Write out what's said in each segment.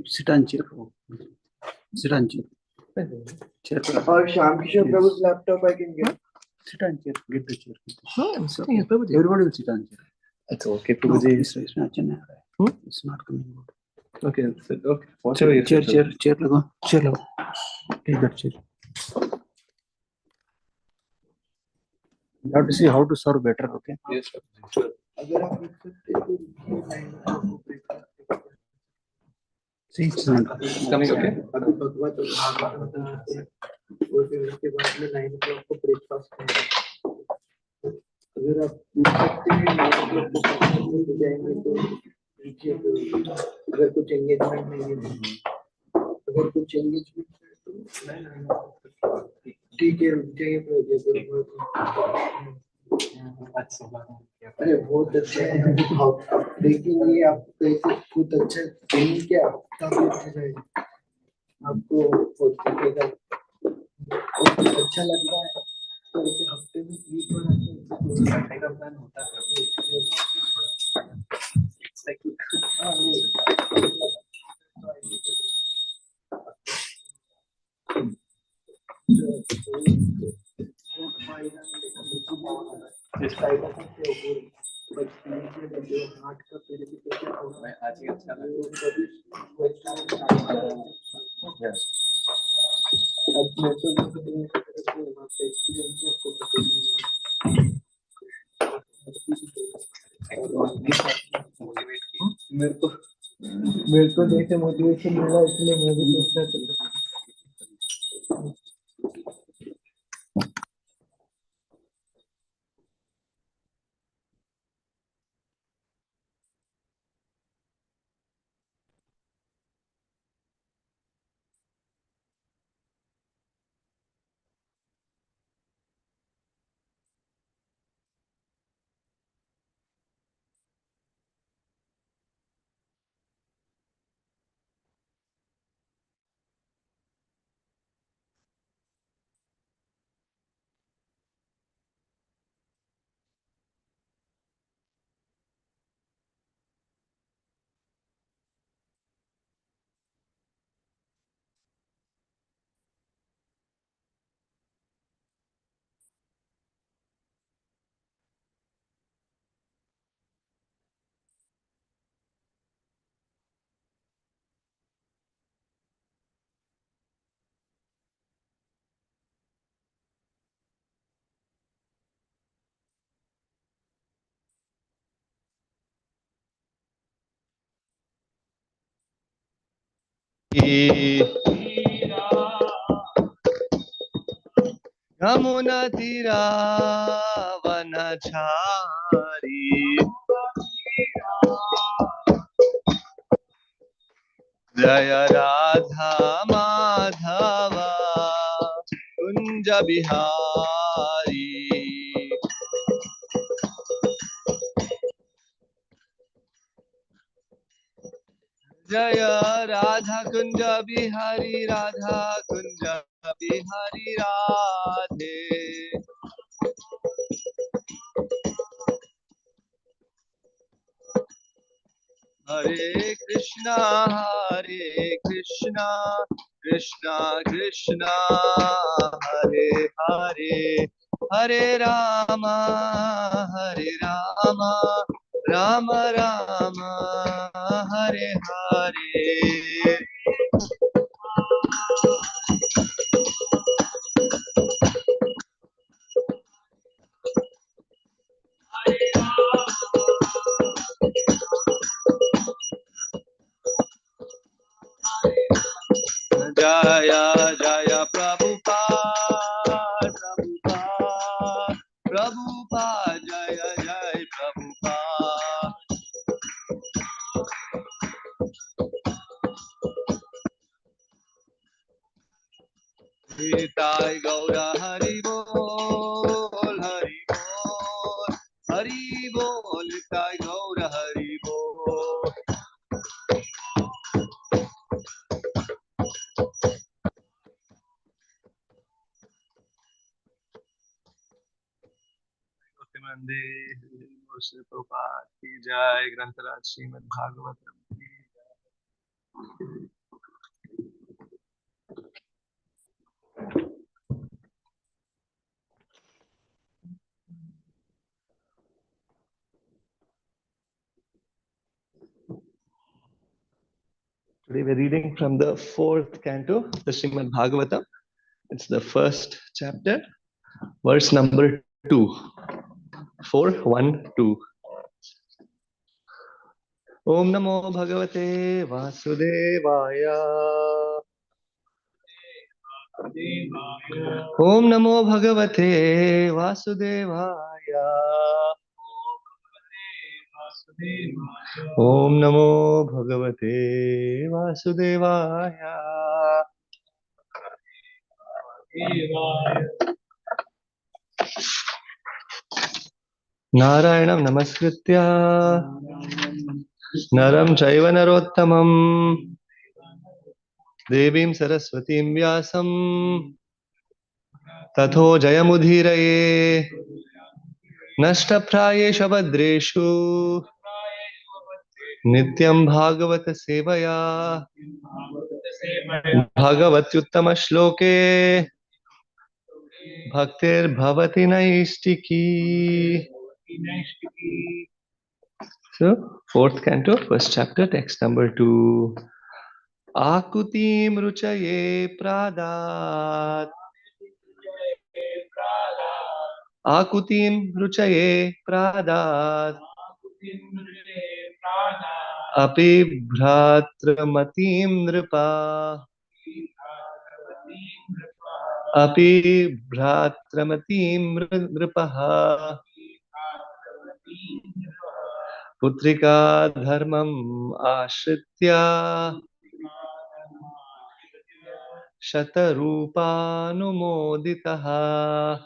Sit on chair. Sit on chair. Or Shyam Kishore Prabhu's laptop I can get. Sit on chair. Get the chair. No, I'm sitting here, Prabhuji. Everybody will sit on chair. It's okay, No, Prabhuji. it's not chana. It's not coming good. Okay, sit. Okay. Chair lago. Chair lago. Take that chair. You have to see how to serve better, okay? Yes, sir. अगर आप लिख सकते हैं तो line आपको breakfast See, it's not. It's coming, okay? अभी भगवत भागवत और फिर उसके बाद में 9 o'clock को ब्रेकफास्ट करेंगे अगर आप लिख सकते हैं 9 o'clock को ब्रेकफास्ट जाएंगे तो नीचे तो अगर कुछ एंगेजमेंट नहीं है अगर कुछ एंगेजमेंट है तो ठीक है रुक जाइए अरे बहुत अच्छा है आप देखेंगे आप कैसे खुद अच्छा फील क्या तब अच्छा जाएगा आपको लगेगा अच्छा लग रहा है तो इसे हफ्ते में 1 बार आके का प्लान होता है मेरे को जैसे मोटिवेशन मिला इसलिए मैं भी सोचता था यमुना तीरा वनचारी जय राधा माधव कुंज बिहारी जय राधा कुंज बिहारी राधा कुंज बिहारी राधे हरे कृष्णा कृष्णा कृष्णा हरे हरे हरे राम राम राम हरे हरे जय जय प्रभुपाद प्रभुपाद जय जय प्रभुपाद मंदिर प्रभुपाद की जय। ग्रंथराज श्रीमद् भागवतम की जय। Today we're reading from the fourth canto, the Srimad Bhagavatam. It's the first chapter, verse number 2. 4, 1, 2. Om Namo Bhagavate Vasudevaya. Om Namo Bhagavate Vasudevaya. Om Namo Bhagavate Vasudevaya. Narayanam Namaskritya Naram Chaiva Narottamam Devim Saraswatim Vyasam Tatho Jayamudhiraye Nashtaprayesha Bhadreshu Nityam Bhagavata Sevaya Bhagavatyuttama Shloke Bhaktir Bhavati Naistiki. So, fourth canto, first chapter, text number 2. Akutim ruchaye pradat. Akutim ruchaye pradat. Api bhratramatim nripa. Api bhratramatim nripaha. Putrika dharmam ashritya Shataroopanumoditaha.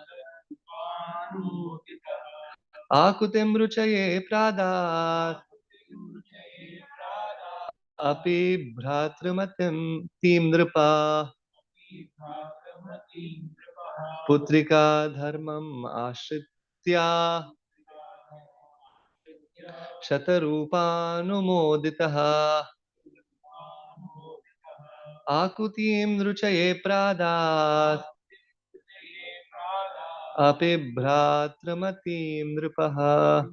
Akutim ruchaye pradat. Api bhratramatim timnripa. Putrika dharmam ashritya Shataroopanumoditaha. Akutim ruchaye pradat. Api bhratramatim nripaha.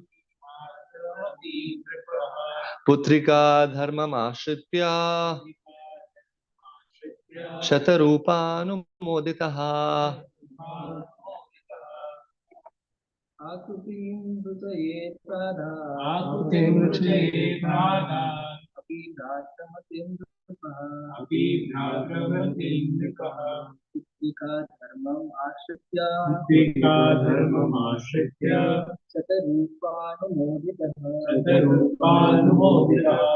Putrika dharmam ashritya Shataroopanumoditaha. Akutim ruchaye prada. Akutim ruchaye prada. Api bhatramatim nripaha. Api bhatramatim nripaha. Putrika dharmam ashritya. Putrika dharmam ashritya. Sataroopanumoditaha. Sataroopanumoditaha.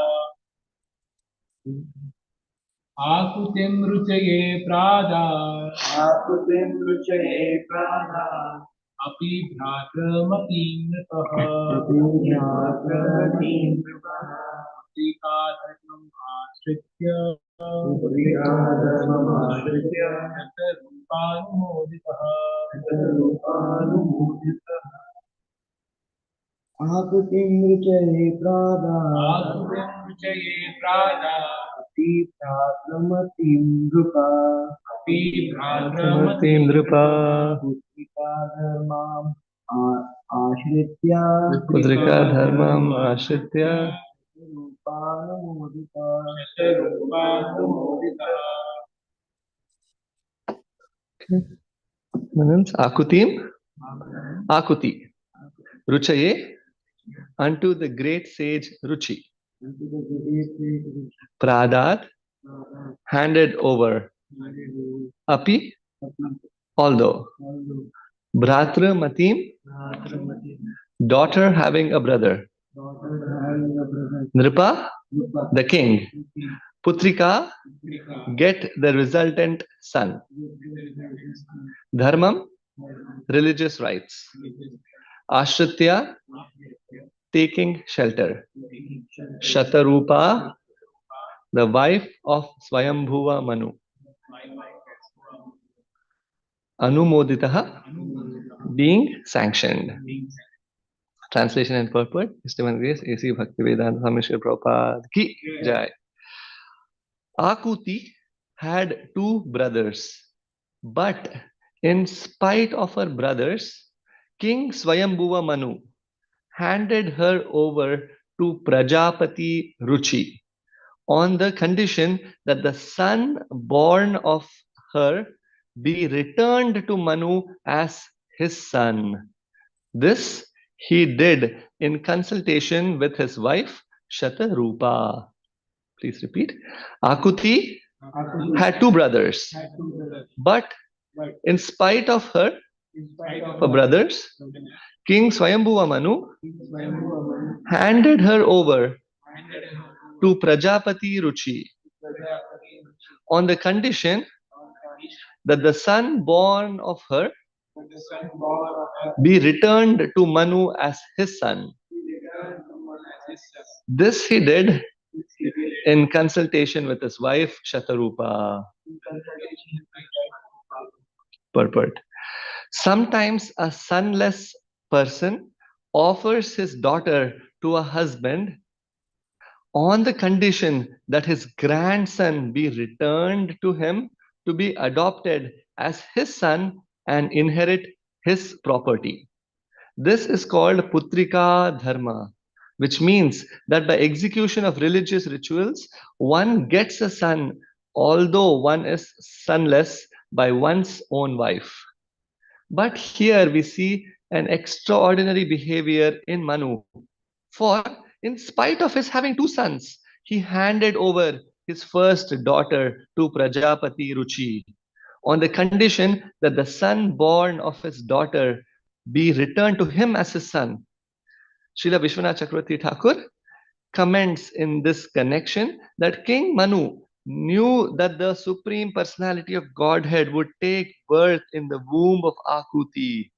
Akutim ruchaye prada. Akutim ruchaye prada. Api bhatramatim nripaha. Api bhatramatim nripaha. Putrika dharmam ashritya. Putrika dharmam ashritya. Sataroopanumoditaha. Sataroopanumoditaha. Akutim ruchaye prada. Akutim ruchaye prada. Api bhatramatim nripa. Api Bhratramatim nripa. Putrika dharmam ashritya. Putrika dharmam ashritya Sataroopanumoditaha. means Akutim, Akuti, Ruchaye, unto the great sage Ruchi. Pradat, handed over. Api, although. Bhratra Matim, daughter having a brother. Nripa, the king. Putrika, get the resultant son. Dharmam, religious rights. Ashritya, taking shelter. Shatarupa, the wife of Swayambhuva Manu. Anumoditaha, being sanctioned. Translation and purport. Esteemed Grace, A.C. Bhaktivedanta Swami Srila Prabhupada ki jai. Akuti had two brothers, but in spite of her brothers, King Swayambhuva Manu handed her over to Prajapati Ruchi on the condition that the son born of her be returned to Manu as his son. This he did in consultation with his wife Shatarupa. Please repeat. Akuti had two brothers, but in spite of her brothers, King Swayambhuva Manu handed her over to Prajapati Ruchi on the condition that the son born of her be returned to Manu as his son. This he did in consultation with his wife Shatarupa. Purport. Sometimes a sonless person offers his daughter to a husband on the condition that his grandson be returned to him to be adopted as his son and inherit his property. This is called Putrika Dharma, which means that by execution of religious rituals, one gets a son, although one is sonless by one's own wife. But here we see an extraordinary behavior in Manu. For in spite of his having two sons, he handed over his first daughter to Prajapati Ruchi on the condition that the son born of his daughter be returned to him as his son. Srila Vishwanath Chakravarti Thakur comments in this connection that King Manu knew that the Supreme Personality of Godhead would take birth in the womb of Akuti.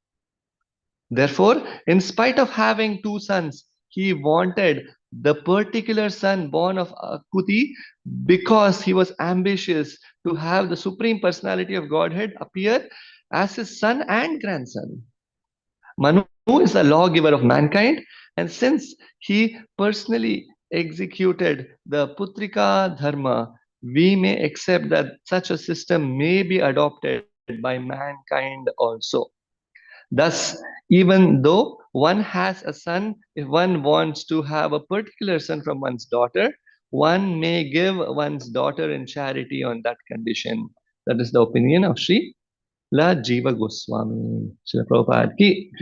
Therefore, in spite of having two sons, he wanted the particular son born of Akuti because he was ambitious to have the Supreme Personality of Godhead appear as his son and grandson. Manu is the lawgiver of mankind, and since he personally executed the Putrika Dharma, we may accept that such a system may be adopted by mankind also. Thus, even though one has a son, if one wants to have a particular son from one's daughter, one may give one's daughter in charity on that condition. That is the opinion of Sri La Jiva Goswami. Srila Prabhupada ki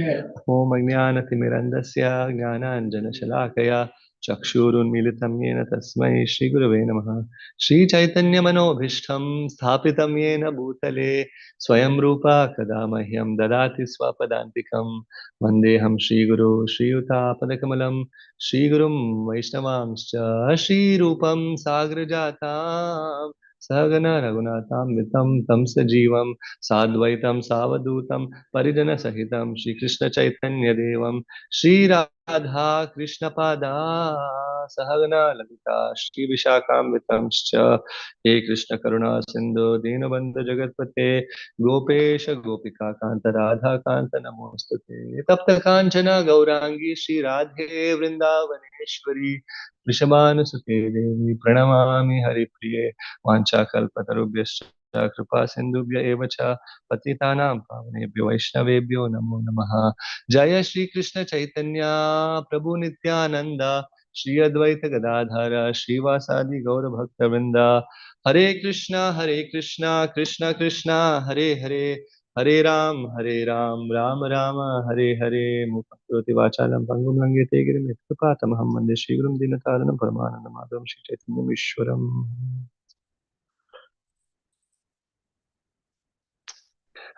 Om Ajnanatimirandasya Jnananjana Shalakaya Chakshurunmilitam Yena Tasmai Shri Gurave Namaha Shri Chaitanya Manobhishtam Sthapitam Yena Bhutale Swayam Rupa Kadamahyam Dadati Swapadantikam Vandeham Shri Guru Shri Yuta Padakamalam Shri Gurum Vaishnavamscha Shri Rupam Sagrajatam Sagana Raghunatam Mitam Tam Sajivam Sadvaitam Savadutam Parijana Sahitam Shri Krishna Chaitanya Devam Shri Radha Krishna Pada Sahagana Lalita Shri Vishakam Vitamscha He Krishna Karuna Sindhu Dinabandha Jagatpate Gopesha Gopika Kanta Radha Kanta Namostate Tapta Kanchana Gaurangi Shri Radhe Vrindavaneshwari Vrishabhanusute Devi Pranamami Haripriye Vancha Kalpatarubhyascha Kripa Sindhubhya Evacha Patitanam Pavanebhyo Vaishnavebhyo Namo Namaha Jaya Shri Krishna Chaitanya Prabhu Nityananda Shri Advaita Gadadhara Srivasadi Gaura Bhakta Vrinda Hare Krishna Krishna Krishna Hare Hare Hare Ram Ram Rama Hare Hare Mukhaproti Vachalam Pangum Langete Girim Yatkapatam Hammande Shri Gurum Dinataranam Paramananda Madhavam Shri Chaitanya Vishwaram.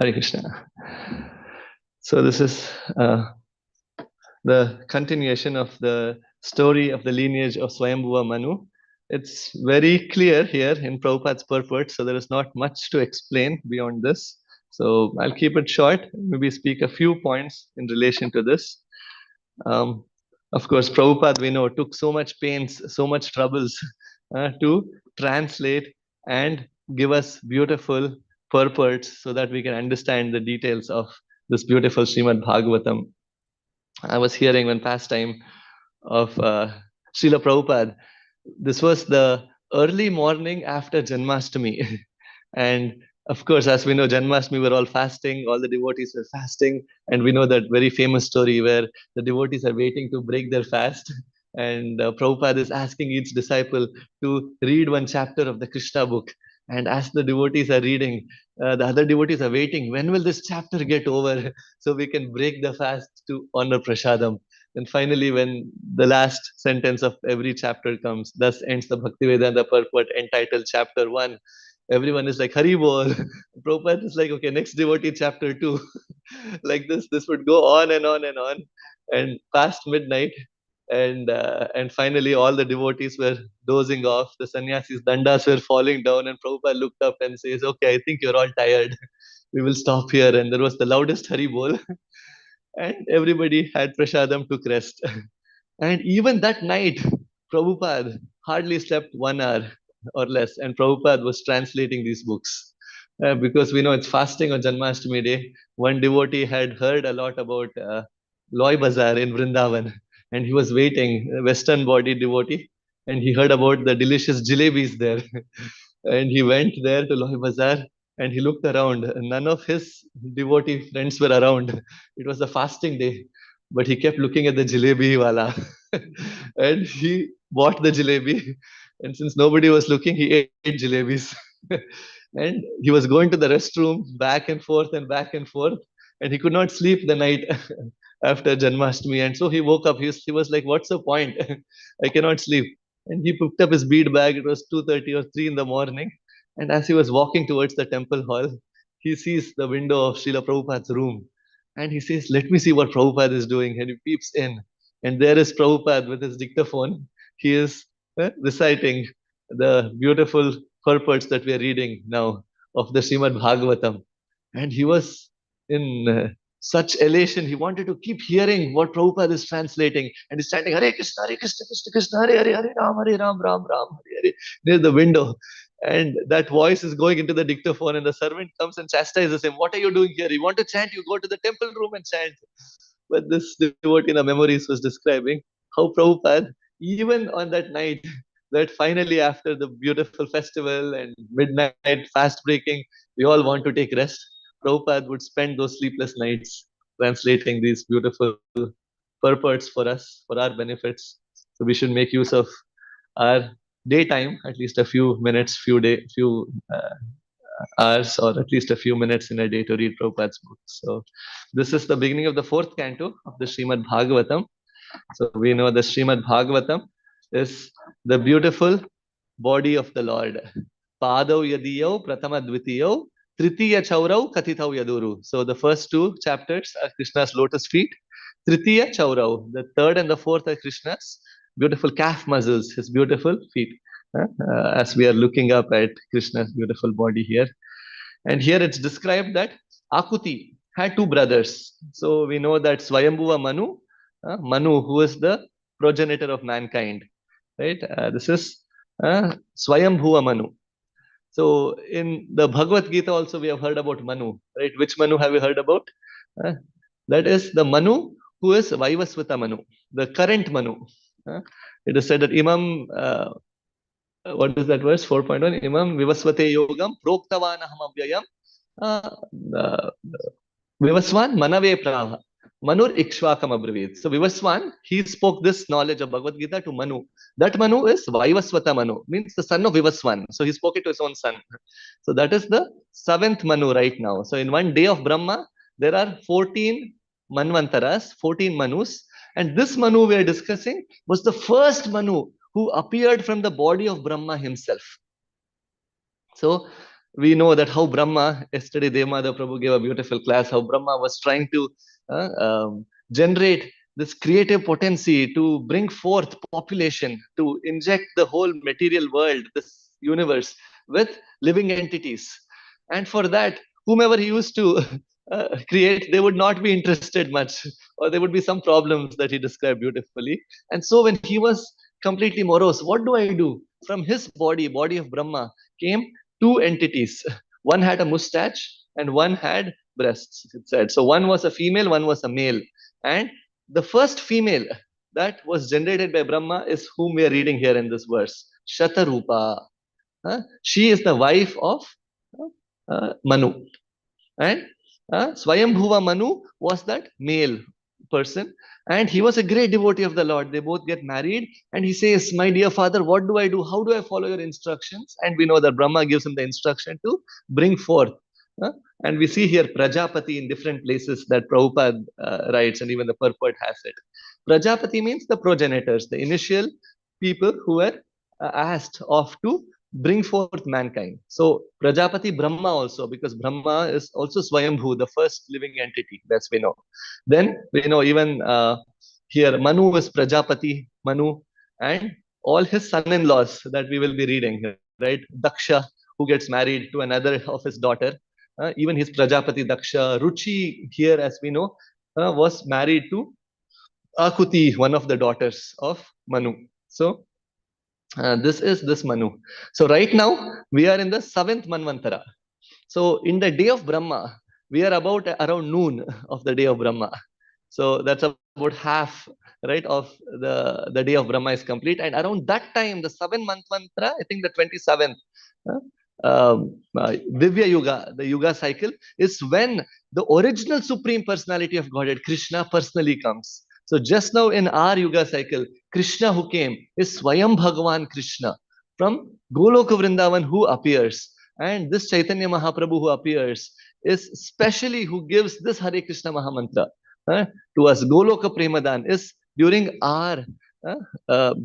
Hare Krishna. So this is the continuation of the story of the lineage of Swayambhuva Manu. It's very clear here in Prabhupada's purport, so there is not much to explain beyond this. So I'll keep it short, maybe speak a few points in relation to this. Of course, Prabhupada, we know, took so much pains, so much troubles to translate and give us beautiful purports so that we can understand the details of this beautiful Srimad Bhagavatam. I was hearing one pastime of Srila Prabhupada. This was the early morning after Janmashtami. And of course, as we know, Janmashtami, we're all fasting, all the devotees were fasting. And we know that very famous story where the devotees are waiting to break their fast. And Prabhupada is asking each disciple to read one chapter of the Krishna book. And as the devotees are reading, the other devotees are waiting. When will this chapter get over so we can break the fast to honor Prasadam? And finally, when the last sentence of every chapter comes, thus ends the Bhaktivedanta purport entitled Chapter 1. Everyone is like, Hari Bol. Prabhupada is like, okay, next devotee, Chapter 2. Like this would go on and on and on. And past midnight, and finally all the devotees were dozing off. The sannyasis dandas were falling down, and Prabhupada looked up and says, okay, I think you're all tired. We will stop here. And there was the loudest Hari Bol. And everybody had prasadam, took rest. And even that night, Prabhupada hardly slept 1 hour or less, and Prabhupada was translating these books. Because we know it's fasting on Janmashtami day. One devotee had heard a lot about Loy Bazaar in Vrindavan, and he was waiting, a Western body devotee, and he heard about the delicious jalebis there. And he went there to Loy Bazaar and he looked around. None of his devotee friends were around. It was a fasting day, but he kept looking at the jalebi wala. And he bought the jalebi. And since nobody was looking, he ate jalebis. And he was going to the restroom back and forth and back and forth. And he could not sleep the night after Janmashtami. And so he woke up. He was like, what's the point? I cannot sleep. And he picked up his bead bag. It was 2:30 or 3 in the morning. And as he was walking towards the temple hall, he sees the window of Srila Prabhupada's room. And he says, let me see what Prabhupada is doing. And he peeps in. And there is Prabhupada with his dictaphone. He is reciting the beautiful purports that we are reading now of the Srimad Bhagavatam. And he was in such elation. He wanted to keep hearing what Prabhupada is translating. And he's chanting, Hare Krishna, Krishna Krishna, Hare Hare, Hare Ram, Ram Ram, Hare Hare, near the window. And that voice is going into the dictaphone, and the servant comes and chastises him. What are you doing here? You want to chant? You go to the temple room and chant. But this devotee in the memories was describing how Prabhupada, even on that night, that finally after the beautiful festival and midnight fast breaking, we all want to take rest. Prabhupada would spend those sleepless nights translating these beautiful purports for us, for our benefits. So we should make use of our daytime, at least a few minutes, few hours, or at least a few minutes in a day to read Prabhupada's books. So this is the beginning of the fourth canto of the Srimad Bhagavatam. So we know the Srimad Bhagavatam is the beautiful body of the Lord. Padau yadiyo pratama dvitiyo tritiya chaurau kathitau yaduru. So the first two chapters are Krishna's lotus feet. Tritiya chaurau, the third and the fourth are Krishna's beautiful calf muscles, his beautiful feet. As we are looking up at Krishna's beautiful body here. And here it's described that Akuti had two brothers. So we know that Swayambhuva Manu, Manu, who is the progenitor of mankind, right? This is Swayambhuva Manu. So in the Bhagavad Gita also we have heard about Manu, right? Which Manu have we heard about? That is the Manu who is Vaivasvata Manu, the current Manu. It is said that Imam, what is that verse? 4.1. Imam Vivasvate Yogam Proktavanaham Avyayam Vivaswan Manave Prava. Manur Ikshvakam Abravid. So Vivaswan, he spoke this knowledge of Bhagavad Gita to Manu. That Manu is Vaivasvata Manu, means the son of Vivaswan. So he spoke it to his own son. So that is the seventh Manu right now. So in one day of Brahma, there are 14 Manvantaras, 14 Manus. And this Manu we are discussing was the first Manu who appeared from the body of Brahma himself. So we know that how Brahma, yesterday Devmada Prabhu gave a beautiful class, how Brahma was trying to generate this creative potency to bring forth population, to inject the whole material world, this universe, with living entities. And for that, whomever he used to create, they would not be interested much, or there would be some problems that he described beautifully. And so when he was completely morose, what do I do? From his body of Brahma, came two entities. One had a mustache and one had breasts, it said. So one was a female, one was a male. And the first female that was generated by Brahma is whom we are reading here in this verse, Shatarupa. She is the wife of Manu. And Swayambhuva Manu was that male person, and he was a great devotee of the Lord. They both get married, and he says, "My dear father, what do I do? How do I follow your instructions?" And we know that Brahma gives him the instruction to bring forth. And we see here Prajapati in different places that Prabhupada writes, and even the purport has it. Prajapati means the progenitors, the initial people who were asked of to bring forth mankind. So Prajapati Brahma also, because Brahma is also Swayambhu, the first living entity, that's we know. Then we know even here Manu is Prajapati, Manu, and all his son-in-laws that we will be reading, right? Daksha, who gets married to another of his daughter. Even his Prajapati Daksha. Ruchi here, as we know, was married to Akuti, one of the daughters of Manu. So this is this Manu. So right now we are in the 7th Manvantara. So in the day of Brahma, we are about around noon of the day of Brahma. So that's about half, right, of the day of Brahma is complete. And around that time, the 7th Manvantara, I think the 27th, Divya Yuga, the Yuga cycle, is when the original Supreme Personality of Godhead, Krishna, personally comes. So just now in our Yuga cycle, Krishna who came is Swayam Bhagavan Krishna from Goloka Vrindavan who appears. And this Chaitanya Mahaprabhu who appears is specially who gives this Hare Krishna Mahamantra to us. Goloka Premadan is during our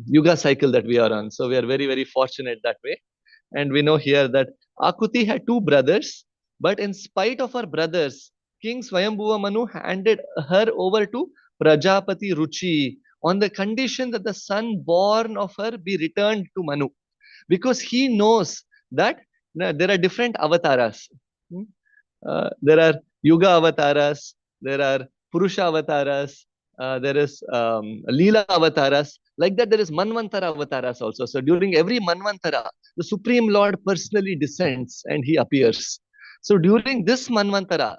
Yuga cycle that we are on. So we are very, very fortunate that way. And we know here that Akuti had 2 brothers, but in spite of her brothers, King Swayambhuva Manu handed her over to Prajapati Ruchi on the condition that the son born of her be returned to Manu, because he knows that there are different avatars. There are Yuga avatars, there are Purusha avatars, there is Leela avatars. Like that, there is Manvantara avatars also. So during every Manvantara, the Supreme Lord personally descends and he appears. So during this Manvantara,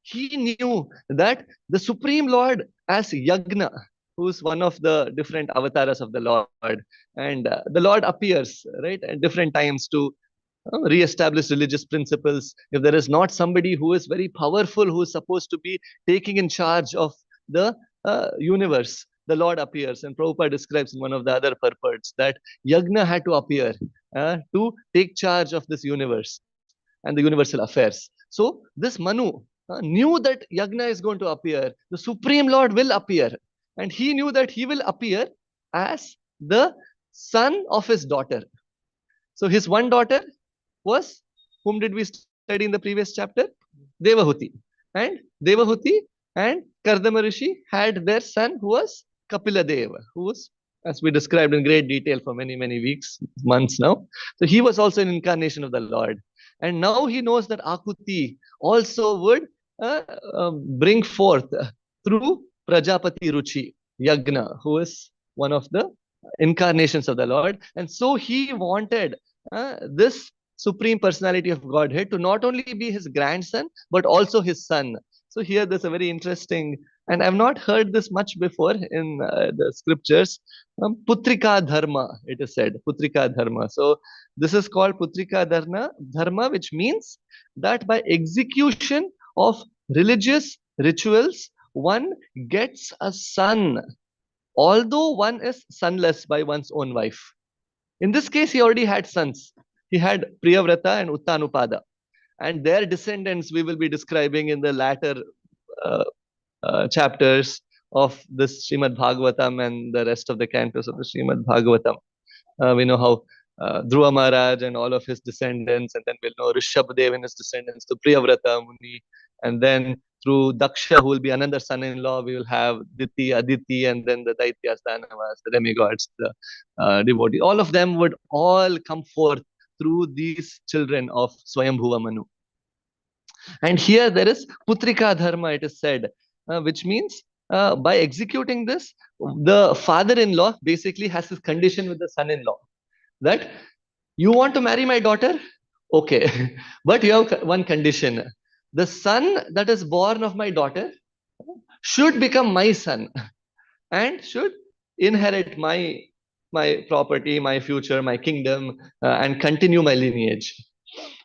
he knew that the Supreme Lord as Yagna, who is one of the different avatars of the Lord, and the Lord appears, right, at different times to re-establish religious principles. If there is not somebody who is very powerful, who is supposed to be taking in charge of the universe, the Lord appears. And Prabhupada describes in one of the other purports that Yagna had to appear to take charge of this universe and the universal affairs. So this Manu knew that Yagna is going to appear, the Supreme Lord will appear, and he knew that he will appear as the son of his daughter. So his one daughter was, whom did we study in the previous chapter? Devahuti. And Devahuti and Kardama Rishi had their son who was Kapila Deva, who was, as we described in great detail for many, many weeks, months now. So he was also an incarnation of the Lord. And now he knows that Akuti also would bring forth through Prajapati Ruchi, Yagna, who is one of the incarnations of the Lord. And so he wanted this Supreme Personality of Godhead to not only be his grandson, but also his son. So here there's a very interesting, and I've not heard this much before in the scriptures, Putrika Dharma, it is said, Putrika Dharma. So this is called Putrika Dharma, which means that by execution of religious rituals, one gets a son, although one is sonless by one's own wife. In this case, he already had sons. He had Priyavrata and Uttanupada. And their descendants we will be describing in the latter chapters of this Srimad Bhagavatam and the rest of the cantos of the Srimad Bhagavatam. We know how Dhruva Maharaj and all of his descendants, and then we'll know Rishabhadev and his descendants to Priyavrata Muni, and then through Daksha, who will be another son-in-law, we will have Diti, Aditi, and then the Daityas, Danavas, the demigods, the devotees. All of them would all come forth through these children of Swayambhuva Manu. And here there is Putrika Dharma, it is said, which means by executing this, the father-in-law basically has this condition with the son-in-law that you want to marry my daughter? Okay, but you have one condition. The son that is born of my daughter should become my son and should inherit my property, my future, my kingdom, and continue my lineage.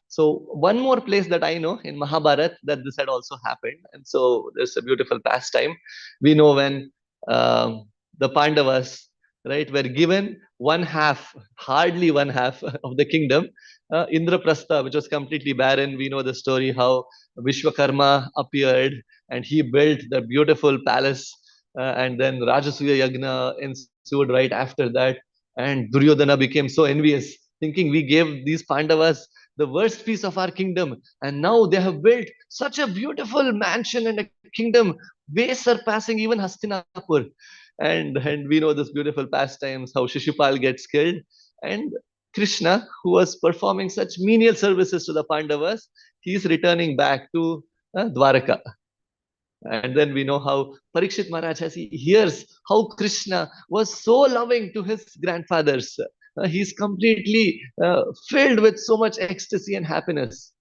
So one more place that I know in Mahabharat that this had also happened, and so there's a beautiful pastime. We know when the Pandavas, right, were given one half, hardly one half of the kingdom, Indraprastha, which was completely barren. We know the story how Vishwakarma appeared and he built the beautiful palace, and then Rajasuya Yagna ensued right after that, and Duryodhana became so envious, thinking we gave these Pandavas the worst piece of our kingdom, and now they have built such a beautiful mansion and a kingdom way surpassing even Hastinapur. And we know this beautiful pastimes how Shishupal gets killed, and Krishna, who was performing such menial services to the Pandavas, he is returning back to Dwaraka. And then we know how Parikshit Maharaj, as he hears how Krishna was so loving to his grandfathers, he's completely filled with so much ecstasy and happiness.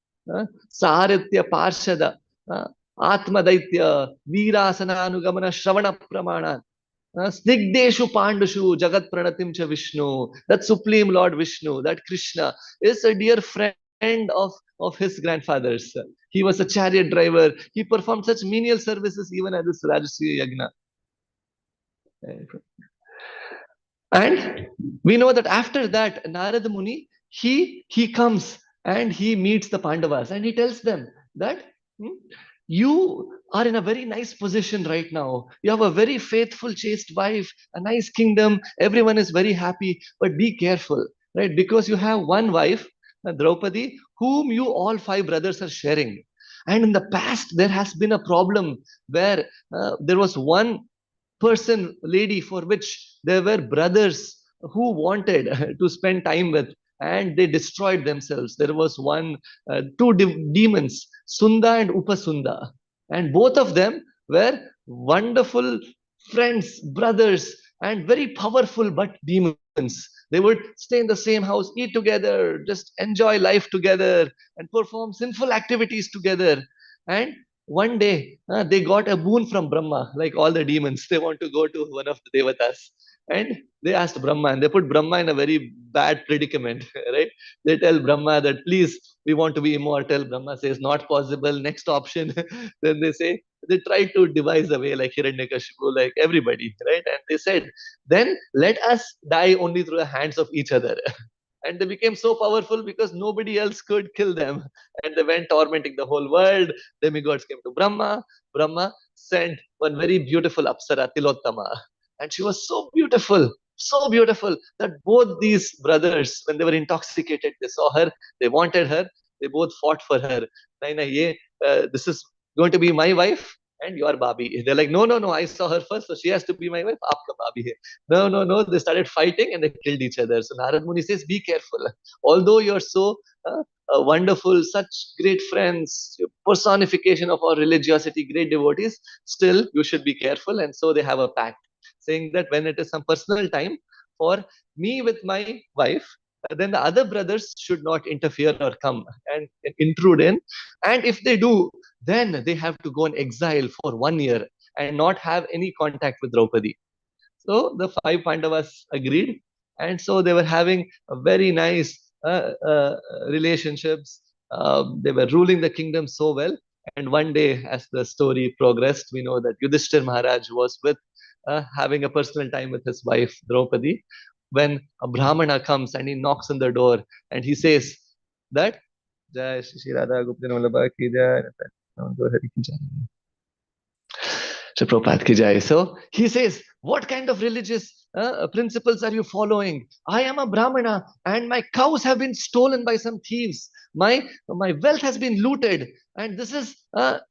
Saharitya Parshada, uh, Atmadaitya, Virasananugamana Shravana Pramana, Snigdeshu Pandushu, Jagat Pranatim Cha Vishnu, that Supreme Lord Vishnu, that Krishna is a dear friend of his grandfathers. He was a chariot driver. He performed such menial services even at this Rajasuya Yagna. And we know that after that, Narada Muni, he comes and he meets the Pandavas and he tells them that you are in a very nice position right now. You have a very faithful, chaste wife, a nice kingdom. Everyone is very happy, but be careful, right? Because you have one wife, Draupadi, whom you all five brothers are sharing. And in the past, there has been a problem where there was one person, lady, for which there were brothers who wanted to spend time with, and they destroyed themselves. There was two demons, Sunda and Upasunda, and both of them were wonderful friends, brothers, and very powerful but demons. They would stay in the same house, eat together, just enjoy life together, and perform sinful activities together. And one day, they got a boon from Brahma, like all the demons. They want to go to one of the devatas. And they asked Brahma, and they put Brahma in a very bad predicament, right? They tell Brahma that, please, we want to be immortal. Brahma says, not possible. Next option. Then they say, they tried to devise a way like Hiranyakashipu, like everybody, right? And they said, then let us die only through the hands of each other. And they became so powerful because nobody else could kill them. And they went tormenting the whole world. Demigods came to Brahma. Brahma sent one very beautiful Apsara, Tilottama. And she was so beautiful that both these brothers, when they were intoxicated, they saw her, they wanted her, they both fought for her. Naina, this is going to be my wife and your Babi. They're like, no, no, no, I saw her first, so she has to be my wife. Aapka Babi hai. No, no, no. They started fighting and they killed each other. So Narad Muni says, be careful. Although you're so wonderful, such great friends, personification of our religiosity, great devotees, still you should be careful. And so they have a pact saying that when it is some personal time for me with my wife, then the other brothers should not interfere or come and intrude in. And if they do, then they have to go in exile for 1 year and not have any contact with Draupadi. So the five Pandavas agreed, and so they were having a very nice relationships. They were ruling the kingdom so well. And one day, as the story progressed, we know that Yudhishthir Maharaj was with having a personal time with his wife Draupadi, when a Brahmana comes and he knocks on the door and he says that Jai Shri Radha Gopinath Vallabha ki jai, Hari ki jai. Shri Prabhupada ki jai. So he says, what kind of religious principles are you following? I am a Brahmana and my cows have been stolen by some thieves. My wealth has been looted, and this is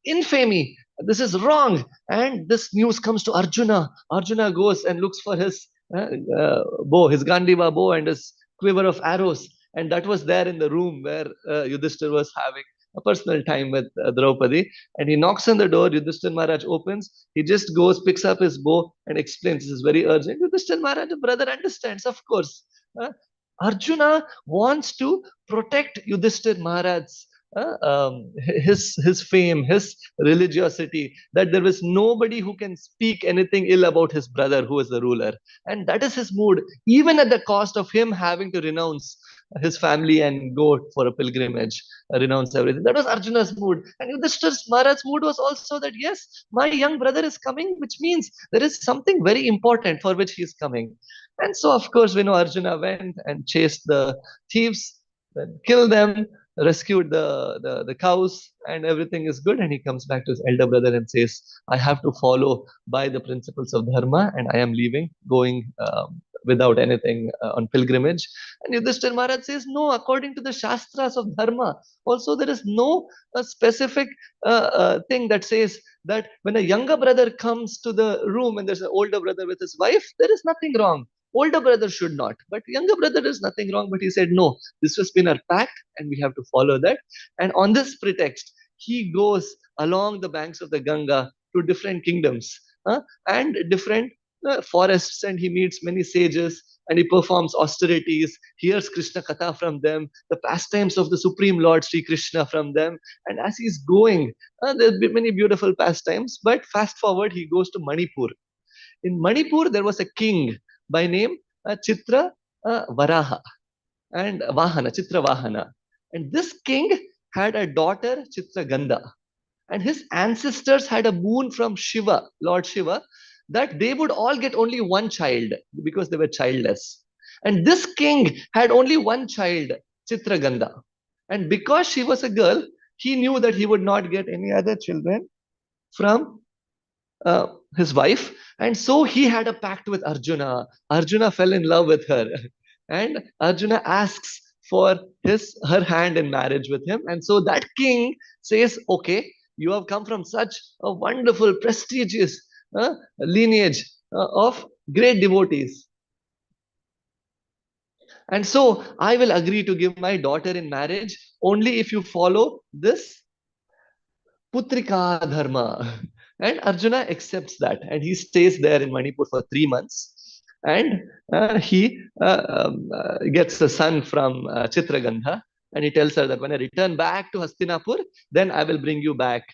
infamy. This is wrong. And this news comes to Arjuna. Arjuna goes and looks for his bow, his Gandiva bow and his quiver of arrows. And that was there in the room where Yudhishthir was having a personal time with Draupadi. And he knocks on the door. Yudhishthir Maharaj opens. He just goes, picks up his bow and explains, this is very urgent. Yudhishthir Maharaj, the brother, understands, of course. Arjuna wants to protect Yudhishthir Maharaj's his fame, his religiosity, that there was nobody who can speak anything ill about his brother who is the ruler. And that is his mood, even at the cost of him having to renounce his family and go for a pilgrimage, renounce everything. That was Arjuna's mood. And Yudhishthira Maharaj's mood was also that, yes, my young brother is coming, which means there is something very important for which he is coming. And so, of course, we know Arjuna went and chased the thieves, then killed them, rescued the cows, and everything is good. And he comes back to his elder brother and says, I have to follow by the principles of dharma, and I am leaving, going without anything on pilgrimage. And Yudhishthira Maharaj says, no, according to the Shastras of dharma, also there is no specific thing that says that when a younger brother comes to the room and there's an older brother with his wife, there is nothing wrong. Older brother should not, but younger brother is nothing wrong. But he said, no, this has been our pact and we have to follow that. And on this pretext, he goes along the banks of the Ganga to different kingdoms and different forests, and he meets many sages and he performs austerities, hears Krishna Katha from them, the pastimes of the Supreme Lord Sri Krishna from them. And as he's going, there'll be many beautiful pastimes. But fast forward, he goes to Manipur. In Manipur, there was a king by name Chitra Varaha and Vahana, Chitra Vahana. And this king had a daughter, Chitra Gandha. And his ancestors had a boon from Shiva, Lord Shiva, that they would all get only one child because they were childless. And this king had only one child, Chitra Gandha. And because she was a girl, he knew that he would not get any other children from his wife, and so he had a pact with Arjuna. Arjuna fell in love with her, and Arjuna asks for her hand in marriage with him. And so that king says, okay, you have come from such a wonderful, prestigious lineage of great devotees, and so I will agree to give my daughter in marriage only if you follow this Putrika Dharma. And Arjuna accepts that, and he stays there in Manipur for 3 months. And he gets a son from Chitragandha, and he tells her that when I return back to Hastinapur, then I will bring you back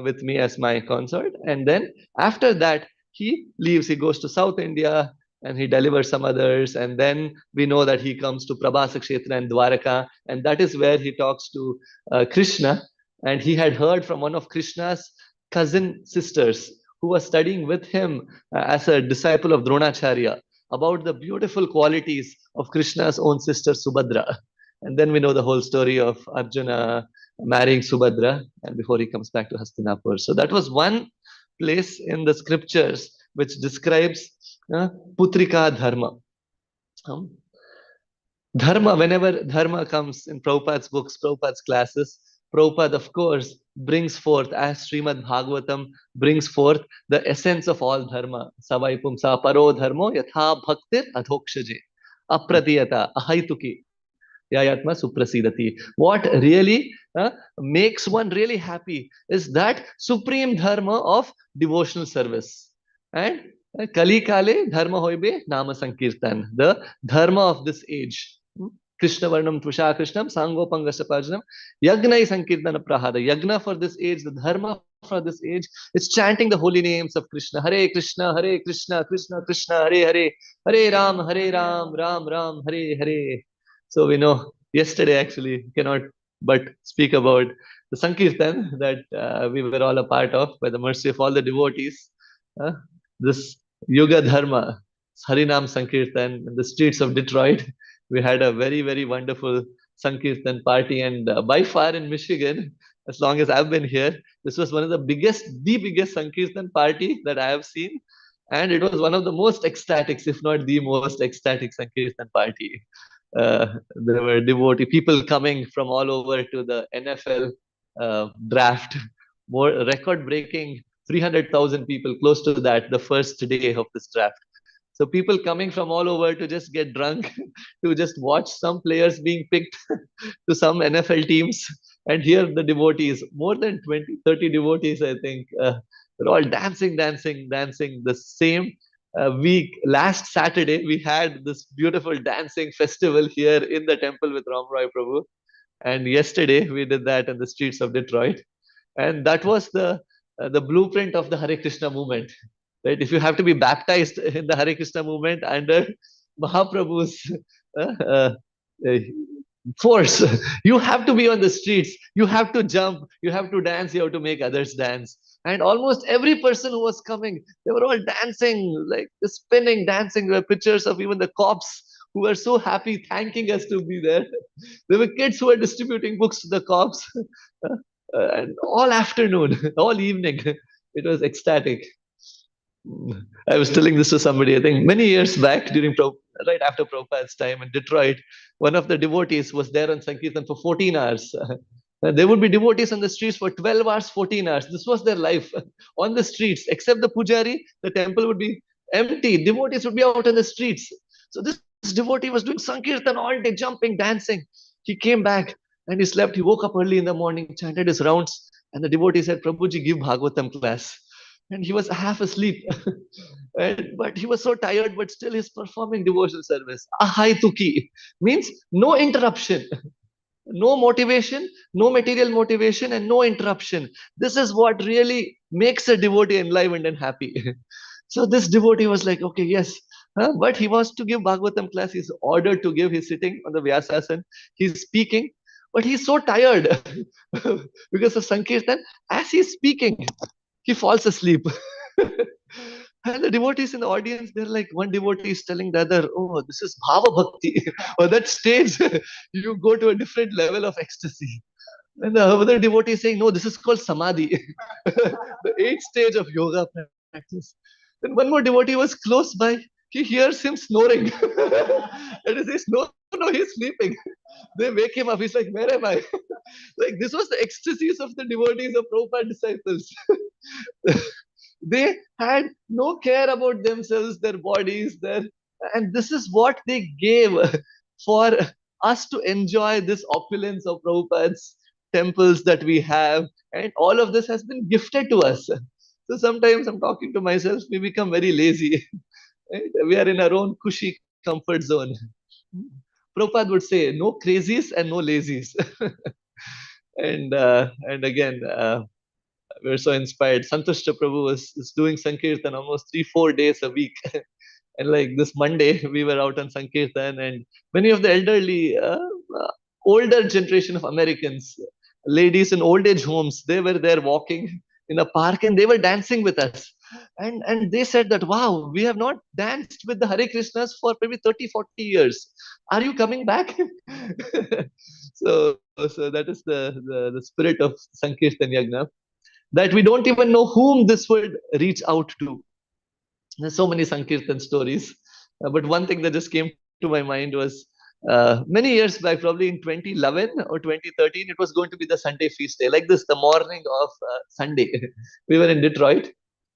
with me as my consort. And then after that, he leaves, he goes to South India, and he delivers some others. And then we know that he comes to Prabhasa Kshetra and Dwaraka, and that is where he talks to Krishna. And he had heard from one of Krishna's cousin sisters who was studying with him as a disciple of Dronacharya about the beautiful qualities of Krishna's own sister Subhadra. And then we know the whole story of Arjuna marrying Subhadra and before he comes back to Hastinapur. So that was one place in the scriptures which describes Putrika Dharma. Dharma, whenever Dharma comes in Prabhupada's books, Prabhupada's classes, Prabhupada, of course, brings forth, as Srimad Bhagavatam brings forth, the essence of all dharma. Savai pumsa paro dharmo yatha bhaktir adhokshaje apratiyata ahaituki yayatma suprasidati. What really makes one really happy is that supreme dharma of devotional service. And Kali Kale dharma hoibe nama sankirtan, the dharma of this age. Krishna Varnam Tvusha Krishnam Sangopangasapajanam Yagnai Sankirtana Prahada. Yagna for this age, the dharma for this age is chanting the holy names of Krishna. Hare Krishna, Krishna Krishna, Hare Hare, Hare Ram, Ram Ram, Hare Hare. So we know yesterday actually cannot but speak about the Sankirtan that we were all a part of by the mercy of all the devotees. This Yuga Dharma, Harinam Sankirtan in the streets of Detroit. We had a very, very wonderful Sankirtan party. And by far in Michigan, as long as I've been here, this was one of the biggest Sankirtan party that I have seen. And it was one of the most ecstatic, if not the most ecstatic Sankirtan party. There were devotee people coming from all over to the NFL draft, more record-breaking 300,000 people, close to that, the first day of this draft. So people coming from all over to just get drunk, to just watch some players being picked to some NFL teams. And here the devotees, more than 20, 30 devotees, I think, they're all dancing. The same week, last Saturday, we had this beautiful dancing festival here in the temple with Ram Roy Prabhu. And yesterday we did that in the streets of Detroit. And that was the blueprint of the Hare Krishna movement. Right? If you have to be baptized in the Hare Krishna movement under Mahaprabhu's uh, uh, force, you have to be on the streets, you have to jump, you have to dance, you have to make others dance. And almost every person who was coming, they were all dancing, like spinning, dancing. There were pictures of even the cops who were so happy, thanking us to be there. There were kids who were distributing books to the cops. And all afternoon, all evening, it was ecstatic. I was telling this to somebody, I think many years back during right after Prabhupada's time in Detroit, one of the devotees was there on Sankirtan for 14 hours. There would be devotees on the streets for 12 hours, 14 hours. This was their life on the streets. Except the pujari, the temple would be empty. Devotees would be out on the streets. So this devotee was doing Sankirtan all day, jumping, dancing. He came back and he slept. He woke up early in the morning, chanted his rounds, and the devotee said, Prabhuji, give Bhagavatam class. And he was half asleep. But he was so tired, but still he's performing devotional service. Ahai tuki means no interruption, no motivation, no material motivation, and no interruption. This is what really makes a devotee enlivened and happy. So this devotee was like, okay, yes. But he wants to give Bhagavatam class. He's ordered to give. He's sitting on the Vyasasana. He's speaking, but he's so tired because of Sankirtan. As he's speaking, he falls asleep. And the devotees in the audience, they're like, one devotee is telling the other, oh, this is Bhava Bhakti. Or that stage, you go to a different level of ecstasy. And the other devotee is saying, no, this is called Samadhi, the eighth stage of yoga practice. Then one more devotee was close by. He hears him snoring. And he says, no, no, he's sleeping. They wake him up. He's like, where am I? Like, this was the ecstasies of the devotees of Prabhupada disciples. They had no care about themselves, their bodies, and this is what they gave for us to enjoy this opulence of Prabhupada's temples that we have. And all of this has been gifted to us. So sometimes I'm talking to myself, we become very lazy. Right? We are in our own cushy comfort zone. Prabhupada would say, no crazies and no lazies. And again, we're so inspired. Santushta Prabhu is doing Sankirtan almost 3-4 days a week. And like this Monday, we were out on Sankirtan, and many of the elderly, older generation of Americans, ladies in old age homes, they were there walking in a park and they were dancing with us. And they said that, wow, we have not danced with the Hare Krishnas for maybe 30-40 years. Are you coming back? So that is the spirit of Sankirtan Yagna, that we don't even know whom this would reach out to. There's so many Sankirtan stories. But one thing that just came to my mind was many years back, probably in 2011 or 2013, it was going to be the Sunday feast day. Like this, the morning of Sunday. We were in Detroit.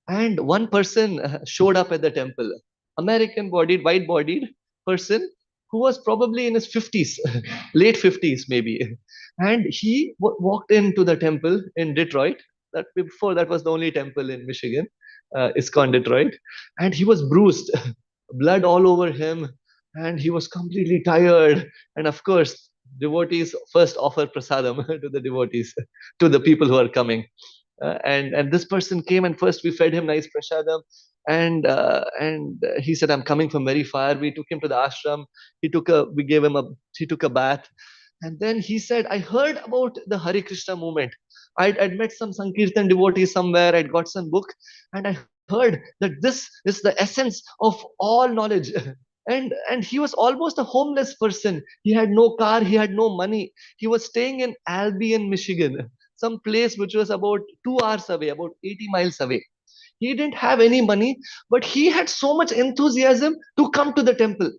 And one person showed up at the temple. American bodied, white bodied person who was probably in his 50s, late 50s maybe. And he walked into the temple in Detroit. That before that was the only temple in Michigan, ISKCON Detroit. And he was bruised, blood all over him. And he was completely tired. And of course, devotees first offer prasadam to the devotees, to the people who are coming. And this person came, and first we fed him nice prasadam, and he said, I'm coming from very far. We took him to the ashram. He took a bath, and then he said, I heard about the Hare Krishna movement. I'd met some Sankirtan devotees somewhere. I'd got some book, and I heard that this is the essence of all knowledge. And he was almost a homeless person. He had no car. He had no money. He was staying in Albion, Michigan, some place which was about 2 hours away, about 80 miles away. He didn't have any money, but he had so much enthusiasm to come to the temple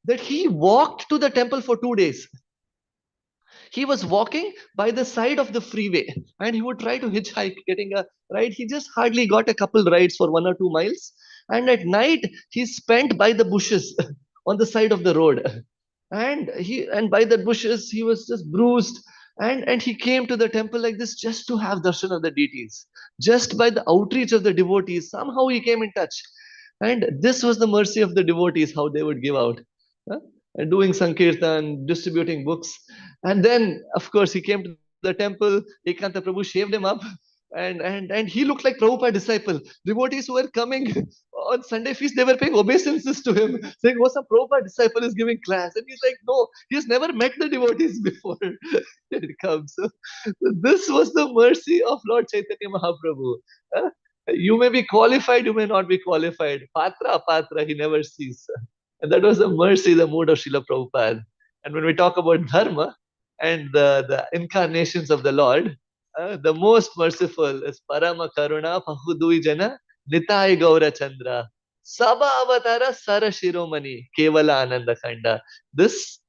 that he walked to the temple for 2 days. He was walking by the side of the freeway, and he would try to hitchhike, getting a ride. He just hardly got a couple rides for 1 or 2 miles. And at night, he spent by the bushes on the side of the road. And by the bushes, he was just bruised. And he came to the temple like this just to have darshan of the deities. Just by the outreach of the devotees, somehow he came in touch. And this was the mercy of the devotees, how they would give out. doing Sankirtan, distributing books. And then, of course, he came to the temple. Ekanta Prabhu shaved him up. And he looked like Prabhupada disciple. Devotees who were coming on Sunday feast, they were paying obeisances to him, saying, "Oh, some Prabhupada disciple is giving class." And he's like, "No, he's never met the devotees before." It comes. So this was the mercy of Lord Chaitanya Mahaprabhu. Huh? You may be qualified, you may not be qualified. Patra, patra, he never sees. And that was the mercy, the mood of Srila Prabhupada. And when we talk about dharma and the incarnations of the Lord, the most merciful is Parama Karuna Pahudui Jana Nitai Gaura Chandra Saba Avatara Sara Shiromani Kevala Ananda Khanda. This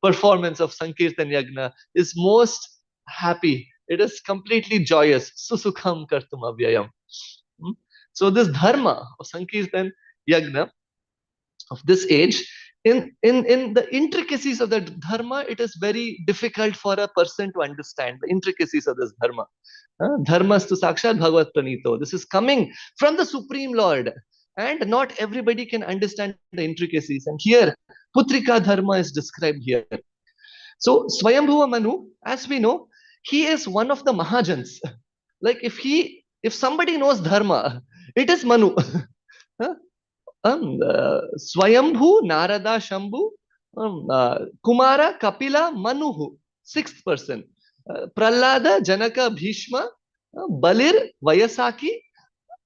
performance of Sankirtan Yagna is most happy. It is completely joyous. Susukham Kartum Avyayam. So this dharma of Sankirtan Yagna of this age, in the intricacies of the dharma, it is very difficult for a person to understand the intricacies of this dharma. Dharmastu sakshat bhagavat pranito. This is coming from the Supreme Lord. And not everybody can understand the intricacies. And here, Putrika dharma is described here. So Swayambhuva Manu, as we know, he is one of the Mahajans. Like if somebody knows dharma, it is Manu. Swayambhu, Narada, Shambhu, Kumara, Kapila, Manuhu, sixth person. Prahlada, Janaka, Bhishma, Balir, Vayasaki,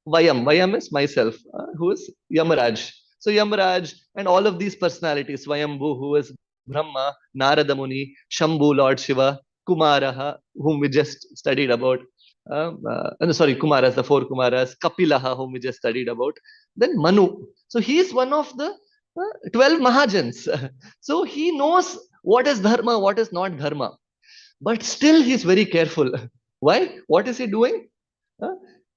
Vayam is myself, who is Yamaraj. So Yamaraj and all of these personalities, Swayambhu, who is Brahma, Narada Muni, Shambhu, Lord Shiva, Kumaraha, whom we just studied about. Sorry, Kumaras, the four Kumaras, Kapilaha, whom we just studied about. Then Manu. So he is one of the 12 Mahajans. So he knows what is dharma, what is not dharma. But still he is very careful. Why? What is he doing?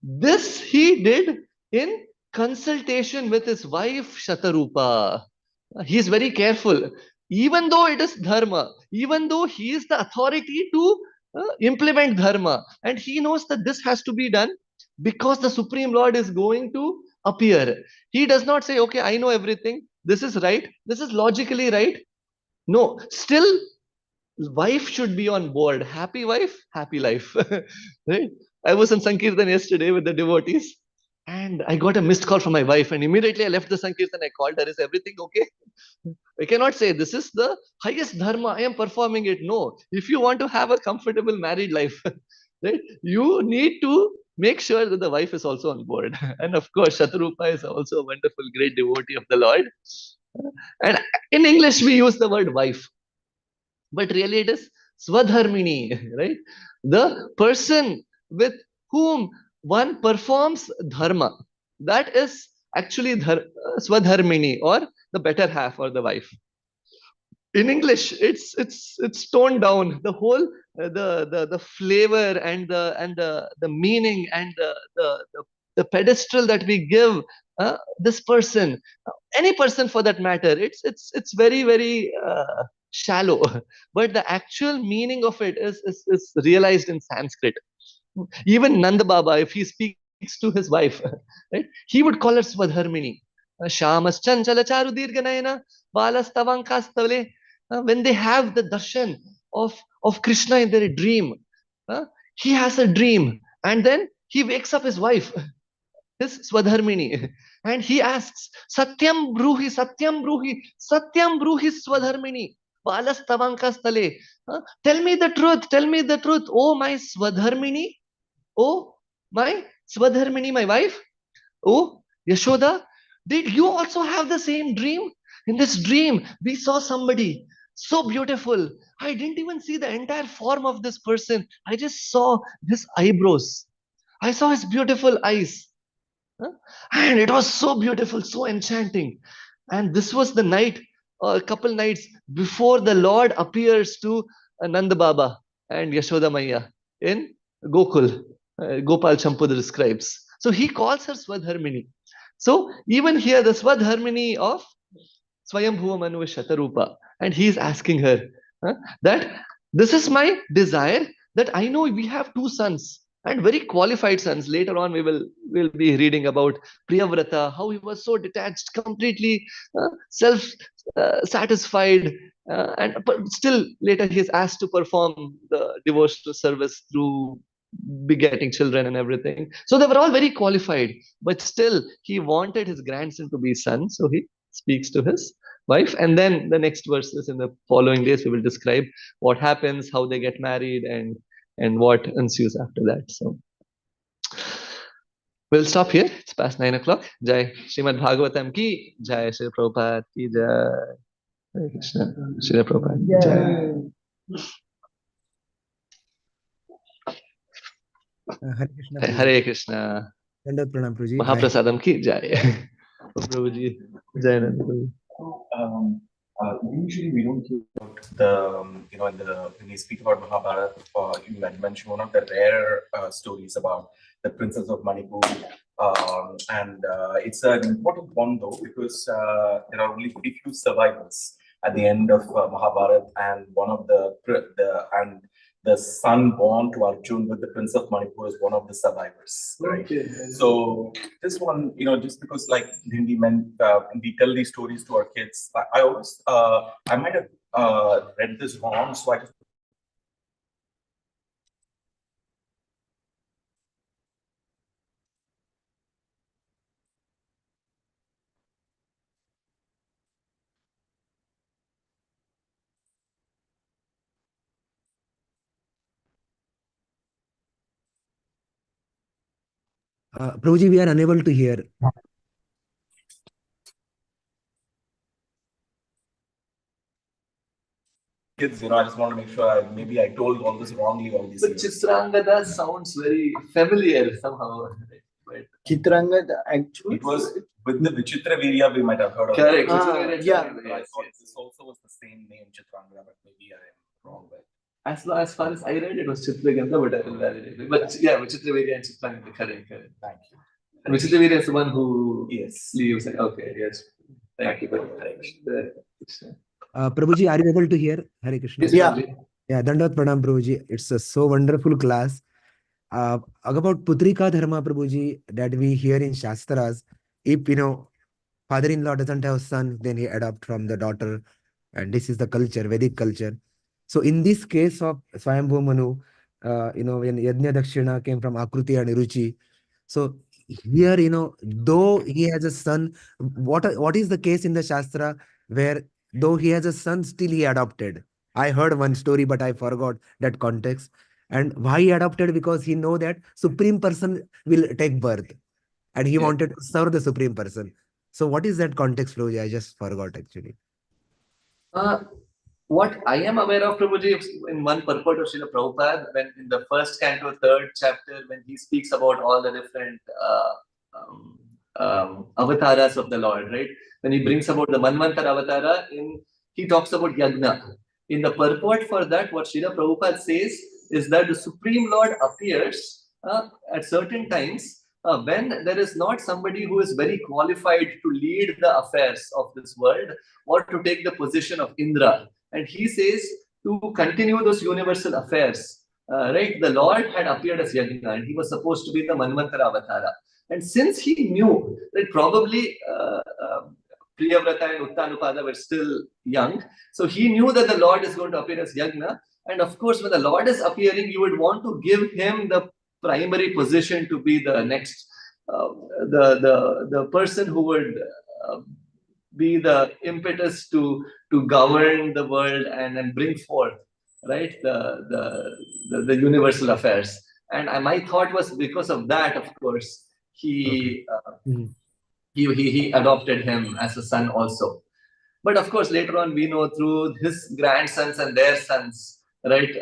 This he did in consultation with his wife Shatarupa. He is very careful. Even though it is dharma, even though he is the authority to implement dharma, and he knows that this has to be done because the Supreme Lord is going to appear. He does not say, okay, I know everything. This is right. This is logically right. No, still, wife should be on board. Happy wife, happy life. Right? I was in Sankirtan yesterday with the devotees, and I got a missed call from my wife, and immediately I left the Sankirtan. I called her, is everything okay? I cannot say this is the highest dharma. I am performing it. No. If you want to have a comfortable married life, right, you need to make sure that the wife is also on board. And of course, Shatarupa is also a wonderful, great devotee of the Lord. And in English, we use the word wife, but really it is Swadharmini, right? The person with whom one performs dharma. That is actually Swadharmini, or the better half, or the wife. In English, it's toned down. The whole the flavor and the meaning and the pedestal that we give this person, any person for that matter, it's very very shallow. But the actual meaning of it is realized in Sanskrit. Even Nanda Baba, if he speaks to his wife, right, he would call her Swadharmini. Shamas Chanchala Charu Dirganayana Balas Tavankastale. When they have the darshan of Krishna in their dream, he has a dream, and then he wakes up his wife, his Swadharmini, and he asks, Satyam Bruhi, Satyam Bruhi, Satyam Bruhi Swadharmini, Balas Tavankastale. Tell me the truth, oh my Swadharmini, oh my Swadharmini, my wife, oh Yashoda, did you also have the same dream? In this dream, we saw somebody so beautiful. I didn't even see the entire form of this person. I just saw his eyebrows. I saw his beautiful eyes. And it was so beautiful, so enchanting. And this was the night, a couple nights before the Lord appears to Nanda Baba and Yashoda Maya in Gokul. Gopal Champuda describes. So he calls her Swadharmini. So even here, the Swadharmini of Swayambhuva Manu is Shatarupa. And he is asking her that this is my desire, that I know we have two sons. and very qualified sons. Later on, we'll be reading about Priyavrata, how he was so detached, completely self satisfied, but still later he is asked to perform the devotional service through begetting children and everything. So they were all very qualified, but still he wanted his grandson to be son, so he speaks to his wife. And then the next verses in the following days we will describe what happens, how they get married, and what ensues after that. So we'll stop here. It's past 9 o'clock. Jai Srimad Bhagavatam ki Jai, Shri Prabhupada ki Jai. Hare Krishna. Shri Prabhupada Jai. Hare Krishna. Hare Krishna. Dandavat pranam, Prabhuji. Mahaprasadam ki Jai. Prabhuji Jai Nanda Prabhu. Usually we don't hear about the, when we speak about Mahabharata, you had mentioned one of the rare stories about the princess of Manipur. And it's an important one though, because there are only very few survivors at the end of Mahabharata, and one of the son born to Arjun with the Prince of Manipur is one of the survivors, right? Okay. So this one, just because like when we tell these stories to our kids, I always, I might have read this wrong, so I just Prabhuji, we are unable to hear. kids, I just want to make sure maybe I told all this wrongly all these But years. Chitrangada sounds very familiar somehow. Right? Chitrangada, actually. It was with the Vichitra Virya we might have heard of. Correct. It. Yeah. I thought this also was the same name, Chitrangada, but maybe I am wrong. But As far as I read, it was Chitraganda, but I will validate it. But yeah, Vichitravirya and Chitrangada, correct. thank you. And Vichitravirya is the one who Yes. leaves. Okay, yes. Thank you very much. Prabhuji, are you able to hear? Hare Krishna. Yeah. Yeah, Dandavat pranam, Prabhuji. It's a so wonderful class. About Putrika Dharma, Prabhuji, that we hear in Shastras, if, father-in-law doesn't have son, then he adopt from the daughter. And this is the culture, Vedic culture. So in this case of Swayambhu Manu, when Yajna Dakshina came from Akruti and Ruchi, so here, though he has a son, what is the case in the Shastra where though he has a son, still he adopted? I heard one story, but I forgot that context. And why he adopted? Because he know that Supreme Person will take birth. And he wanted to serve the Supreme Person. So what is that context, Prabhuji? I just forgot actually. What I am aware of, Prabhuji, in one purport of Srila Prabhupada, when in the first canto, third chapter, when he speaks about all the different avatars of the Lord, right? When he brings about the Manvantar avatara, he talks about Yagna. In the purport for that, what Srila Prabhupada says is that the Supreme Lord appears at certain times when there is not somebody who is very qualified to lead the affairs of this world or to take the position of Indra. And he says to continue those universal affairs, right? The Lord had appeared as Yagna and he was supposed to be the Manvantara Avatara. And since he knew that probably Priyavrata and Uttanupada were still young, so he knew that the Lord is going to appear as Yagna. And of course, when the Lord is appearing, you would want to give him the primary position to be the next, the person who would be the impetus to govern the world and bring forth, right, the universal affairs. And my thought was because of that, of course, he adopted him as a son also. But of course, later on, we know through his grandsons and their sons, right,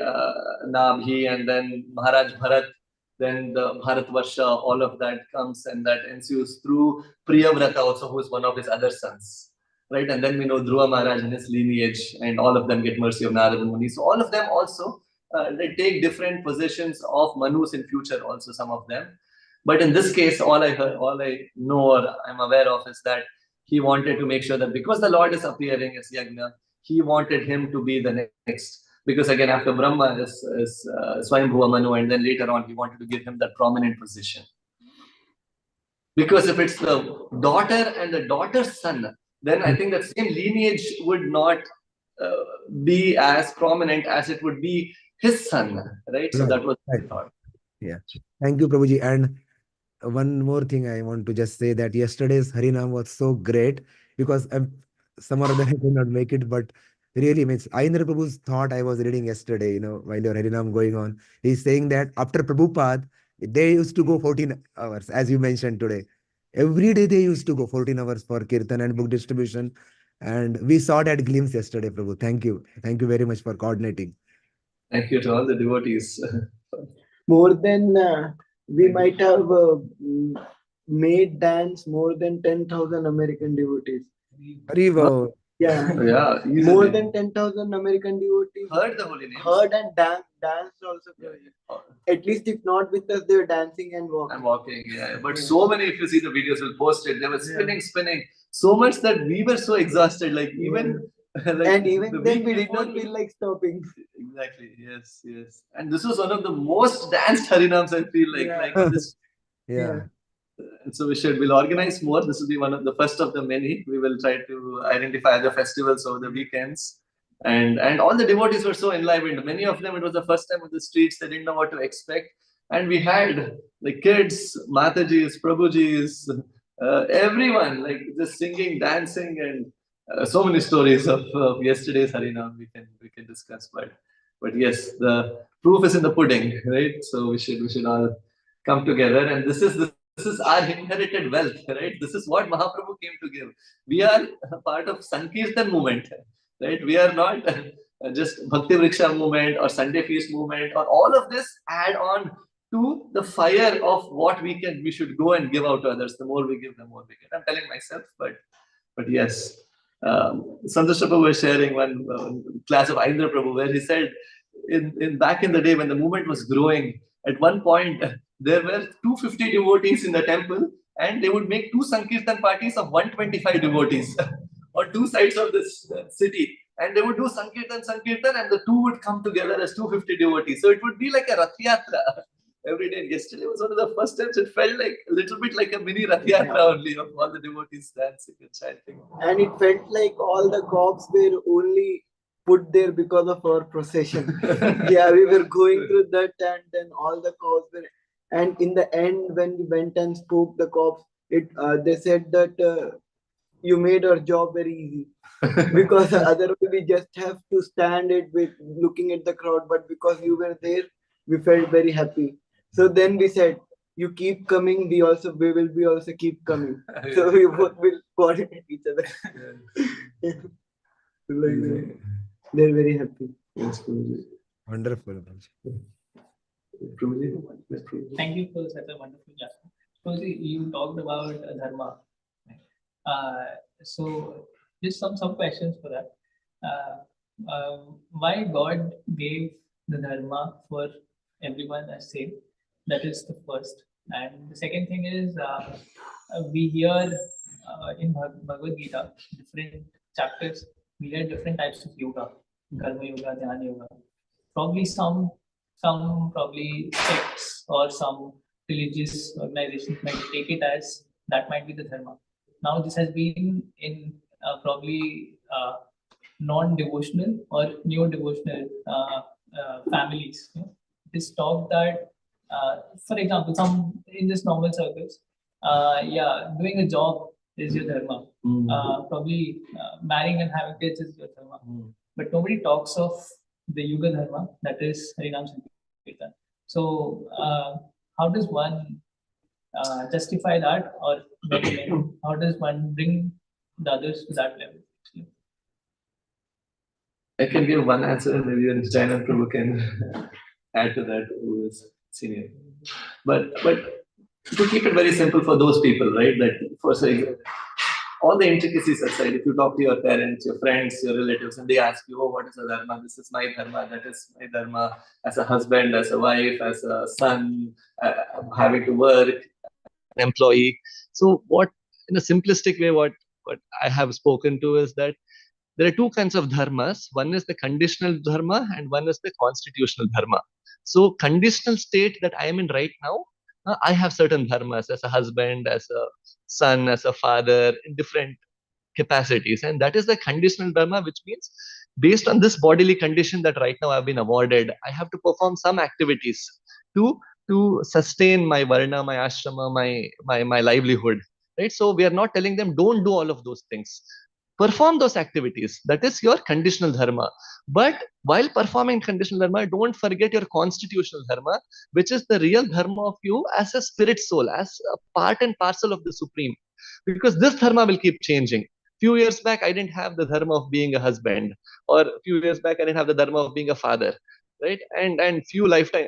Nabhi and then Maharaj Bharat, then the Bharatvarsha, all of that comes and that ensues through Priyavrata also, who is one of his other sons, right? And then we know Dhruva Maharaj and his lineage, and all of them get mercy of Narada Muni. So all of them also, they take different positions of Manus in future also, some of them. But in this case, all I know or I'm aware of is that he wanted to make sure that because the Lord is appearing as Yagna, he wanted him to be the next Because again, after Brahma is Swayambhuva Manu, and then later on he wanted to give him that prominent position. Because if it's the daughter and the daughter's son, then I think that same lineage would not be as prominent as it would be his son, right? So that was the Right. thought. Yeah. Thank you, Prabhuji. And one more thing I want to just say that yesterday's Harinam was so great because some or other I could not make it, but really means Ayendra Prabhu's thought I was reading yesterday, while your Harinam going on. He's saying that after Prabhupada, they used to go 14 hours, as you mentioned today. Every day they used to go 14 hours for Kirtan and book distribution. And we saw that glimpse yesterday, Prabhu. Thank you. Thank you very much for coordinating. Thank you to all the devotees. More than we might have made dance more than 10,000 American devotees. Haribo. Yeah, Yeah, easily. more than 10,000 American devotees Heard the holy names. heard and danced also. Yeah. At least if not with us, they were dancing and walking. And walking, yeah. But so many, if you see the videos, will post it. They were spinning so much that we were so exhausted. Like even, like And even the then, week we did before, not feel like stopping. Exactly. Yes. And this was one of the most danced harinams. I feel like Yeah. like this. Yeah. And so we'll organize more. This will be one of the first of the many. We will try to identify other festivals over the weekends. And all the devotees were so enlivened. Many of them, it was the first time on the streets. They didn't know what to expect. And we had the kids, Matajis, Prabhujis, everyone like just singing, dancing, and so many stories of yesterday's Harinam we can discuss. But yes, the proof is in the pudding, right? So we should all come together. And this is our inherited wealth, right? This is what Mahaprabhu came to give. We are a part of Sankirtan movement, right? We are not just Bhakti Vriksha movement or Sunday feast movement, or all of this add on to the fire of what we should go and give out to others. The more we give, the more we get. I'm telling myself, but yes. Santosh Prabhu was sharing one class of Ayendra Prabhu where he said, in back in the day when the movement was growing, at one point there were 250 devotees in the temple, and they would make two Sankirtan parties of 125 devotees on two sides of this city. And they would do Sankirtan, and the two would come together as 250 devotees. So it would be like a Rath Yatra every day. And yesterday was one of the first times it felt like a little bit like a mini Rath Yatra only, of all the devotees dancing and chanting. And it felt like all the cops were only put there because of our procession. Yeah, we were going through that, and then all the cops were. And in the end, when we went and spoke the cops, they said that you made our job very easy. Because otherwise we just have to stand it with looking at the crowd. But because you were there, we felt very happy. So then we said, you keep coming, we will be also keep coming. So we both will coordinate each other. Like that. They're very happy. Yes, Prabhuji. Wonderful. Thank you for such a wonderful class. So you talked about dharma. So just some questions for that. Why God gave the dharma for everyone as same? That is the first. And the second thing is we hear in Bhagavad Gita different chapters. We hear different types of yoga, karma yoga, dhyana yoga. Probably some probably sects or some religious organizations might take it as that might be the dharma. Now this has been in probably non-devotional or neo-devotional families. It is taught that, for example, some in this normal circles, doing a job is your dharma. Probably marrying and having kids is your dharma. But nobody talks of the Yuga Dharma, that is Harinam Sankirtan. So, how does one justify that, or how does one bring the others to that level? I can give one answer, and maybe then China Prabhu can add to that, who is senior. But to keep it very simple for those people, right? That for say, all the intricacies aside, if you talk to your parents, your friends, your relatives, and they ask you, oh, what is a dharma? This is my dharma, that is my dharma, as a husband, as a wife, as a son, having to work, an employee. So what, in a simplistic way, what I have spoken to is that there are two kinds of dharmas. One is the conditional dharma and one is the constitutional dharma. So conditional state that I am in right now, I have certain dharmas as a husband, as a son, as a father, in different capacities. And that is the conditional dharma, which means based on this bodily condition that right now I've been awarded, I have to perform some activities to sustain my varna, my ashrama, my livelihood. Right? So we are not telling them don't do all of those things. Perform those activities. That is your conditional dharma. But while performing conditional dharma, don't forget your constitutional dharma, which is the real dharma of you as a spirit soul, as a part and parcel of the Supreme. Because this dharma will keep changing. Few years back, I didn't have the dharma of being a husband, or a few years back, I didn't have the dharma of being a father, right? And few lifetime,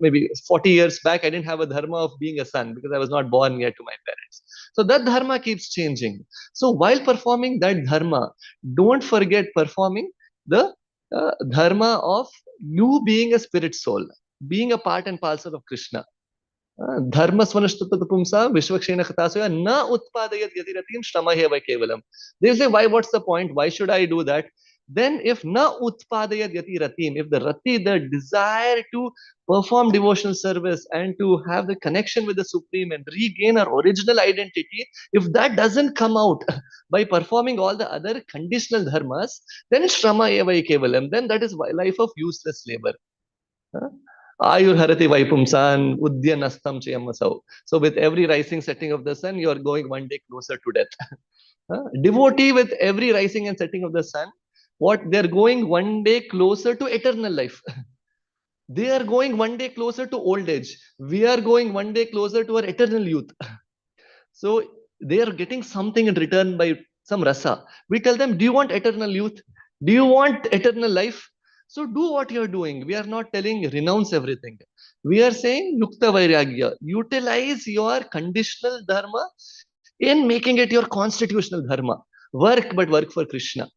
maybe 40 years back, I didn't have a dharma of being a son because I was not born yet to my parents. So that dharma keeps changing. So while performing that dharma, don't forget performing the dharma of you being a spirit soul, being a part and parcel of Krishna. धर्म स्वनुष्ठित पुंसा विश्वक्षेण कथासया न उत्पादयत यतिरतिम श्रमहेव केवलम. They say, why? What's the point? Why should I do that? Then, if na utpadayat yati ratim, if the rati, the desire to perform devotional service and to have the connection with the Supreme and regain our original identity, if that doesn't come out by performing all the other conditional dharmas, then shrama eva kevalam. Then that is life of useless labor. Ayurharati Vaipumsan, Udyanastam Chayamasau. So with every rising setting of the sun, you are going one day closer to death. Devotee, with every rising and setting of the sun, what they're going one day closer to eternal life. They are going one day closer to old age. We are going one day closer to our eternal youth. So they are getting something in return by some rasa. We tell them, do you want eternal youth? Do you want eternal life? So do what you're doing. We are not telling renounce everything. We are saying yukta vairagya. Utilize your conditional dharma in making it your constitutional dharma. Work, but work for Krishna.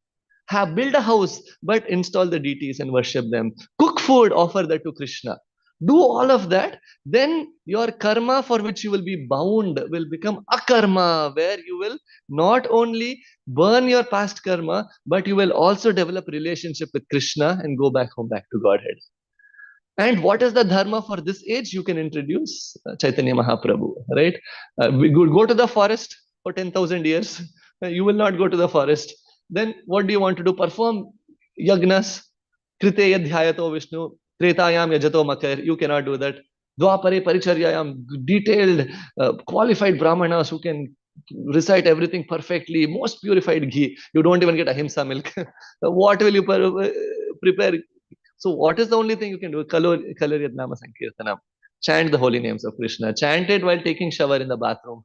Build a house, but install the deities and worship them. Cook food, offer that to Krishna. Do all of that, then your karma for which you will be bound will become akarma, where you will not only burn your past karma, but you will also develop relationship with Krishna and go back home, back to Godhead. And what is the dharma for this age? You can introduce Chaitanya Mahaprabhu, right? We go to the forest for 10,000 years. You will not go to the forest. Then what do you want to do? Perform yagnas. Krite yadhyayato Vishnu. Tretayam yajato makar. You cannot do that. Dwapare paricharyayam. Detailed, qualified brahmanas who can recite everything perfectly. Most purified ghee. You don't even get ahimsa milk. What will you prepare? So what is the only thing you can do? Kalaryat nama sankirtanam. Chant the holy names of Krishna. Chant it while taking shower in the bathroom.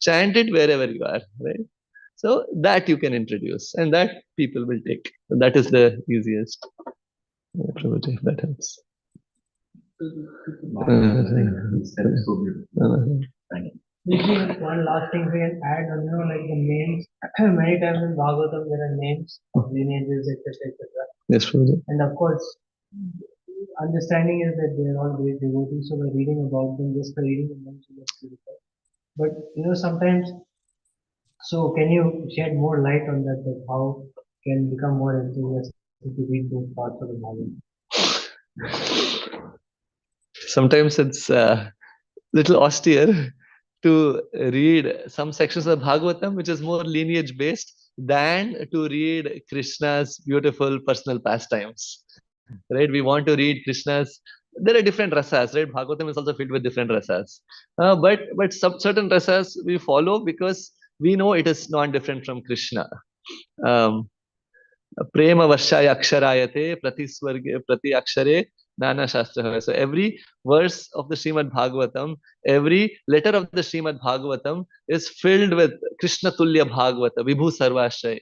Chant it wherever you are. Right? So that you can introduce, and that people will take. That is the easiest. If that helps. Maybe one last thing we can add on, like the names. Many times in Bhagavatam there are names of lineages, etc., etc. Yes, Prabhuji. And of course, understanding is that they are all great devotees, so by reading about them, just by reading them, so that's beautiful. But sometimes, so can you shed more light on that? That how can become more enthusiastic to read those parts of the Bhagavatam? Sometimes it's little austere to read some sections of Bhagavatam, which is more lineage based, than to read Krishna's beautiful personal pastimes. Right? We want to read Krishna's. There are different rasas, right? Bhagavatam is also filled with different rasas. But certain rasas we follow because we know it is not different from Krishna. Prema Vashaya Aksharayate Prati Akshare Nana Shastra. So every verse of the Srimad Bhagavatam, every letter of the Srimad Bhagavatam is filled with Krishna Tulya Bhagavata, Vibhu Sarvashray.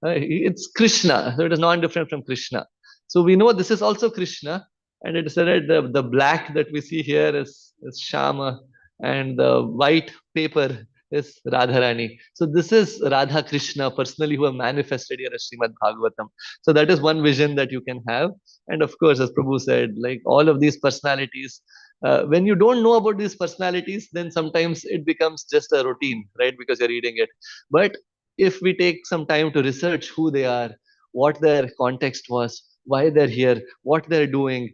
It's Krishna, so it is not different from Krishna. So we know this is also Krishna, and it is said the black that we see here is Shama, and the white paper is Radharani. So this is Radha Krishna personally who have manifested here as Srimad Bhagavatam. So that is one vision that you can have. And of course, as Prabhu said, like all of these personalities, when you don't know about these personalities, then sometimes it becomes just a routine, right? Because you're reading it. But if we take some time to research who they are, what their context was, why they're here, what they're doing,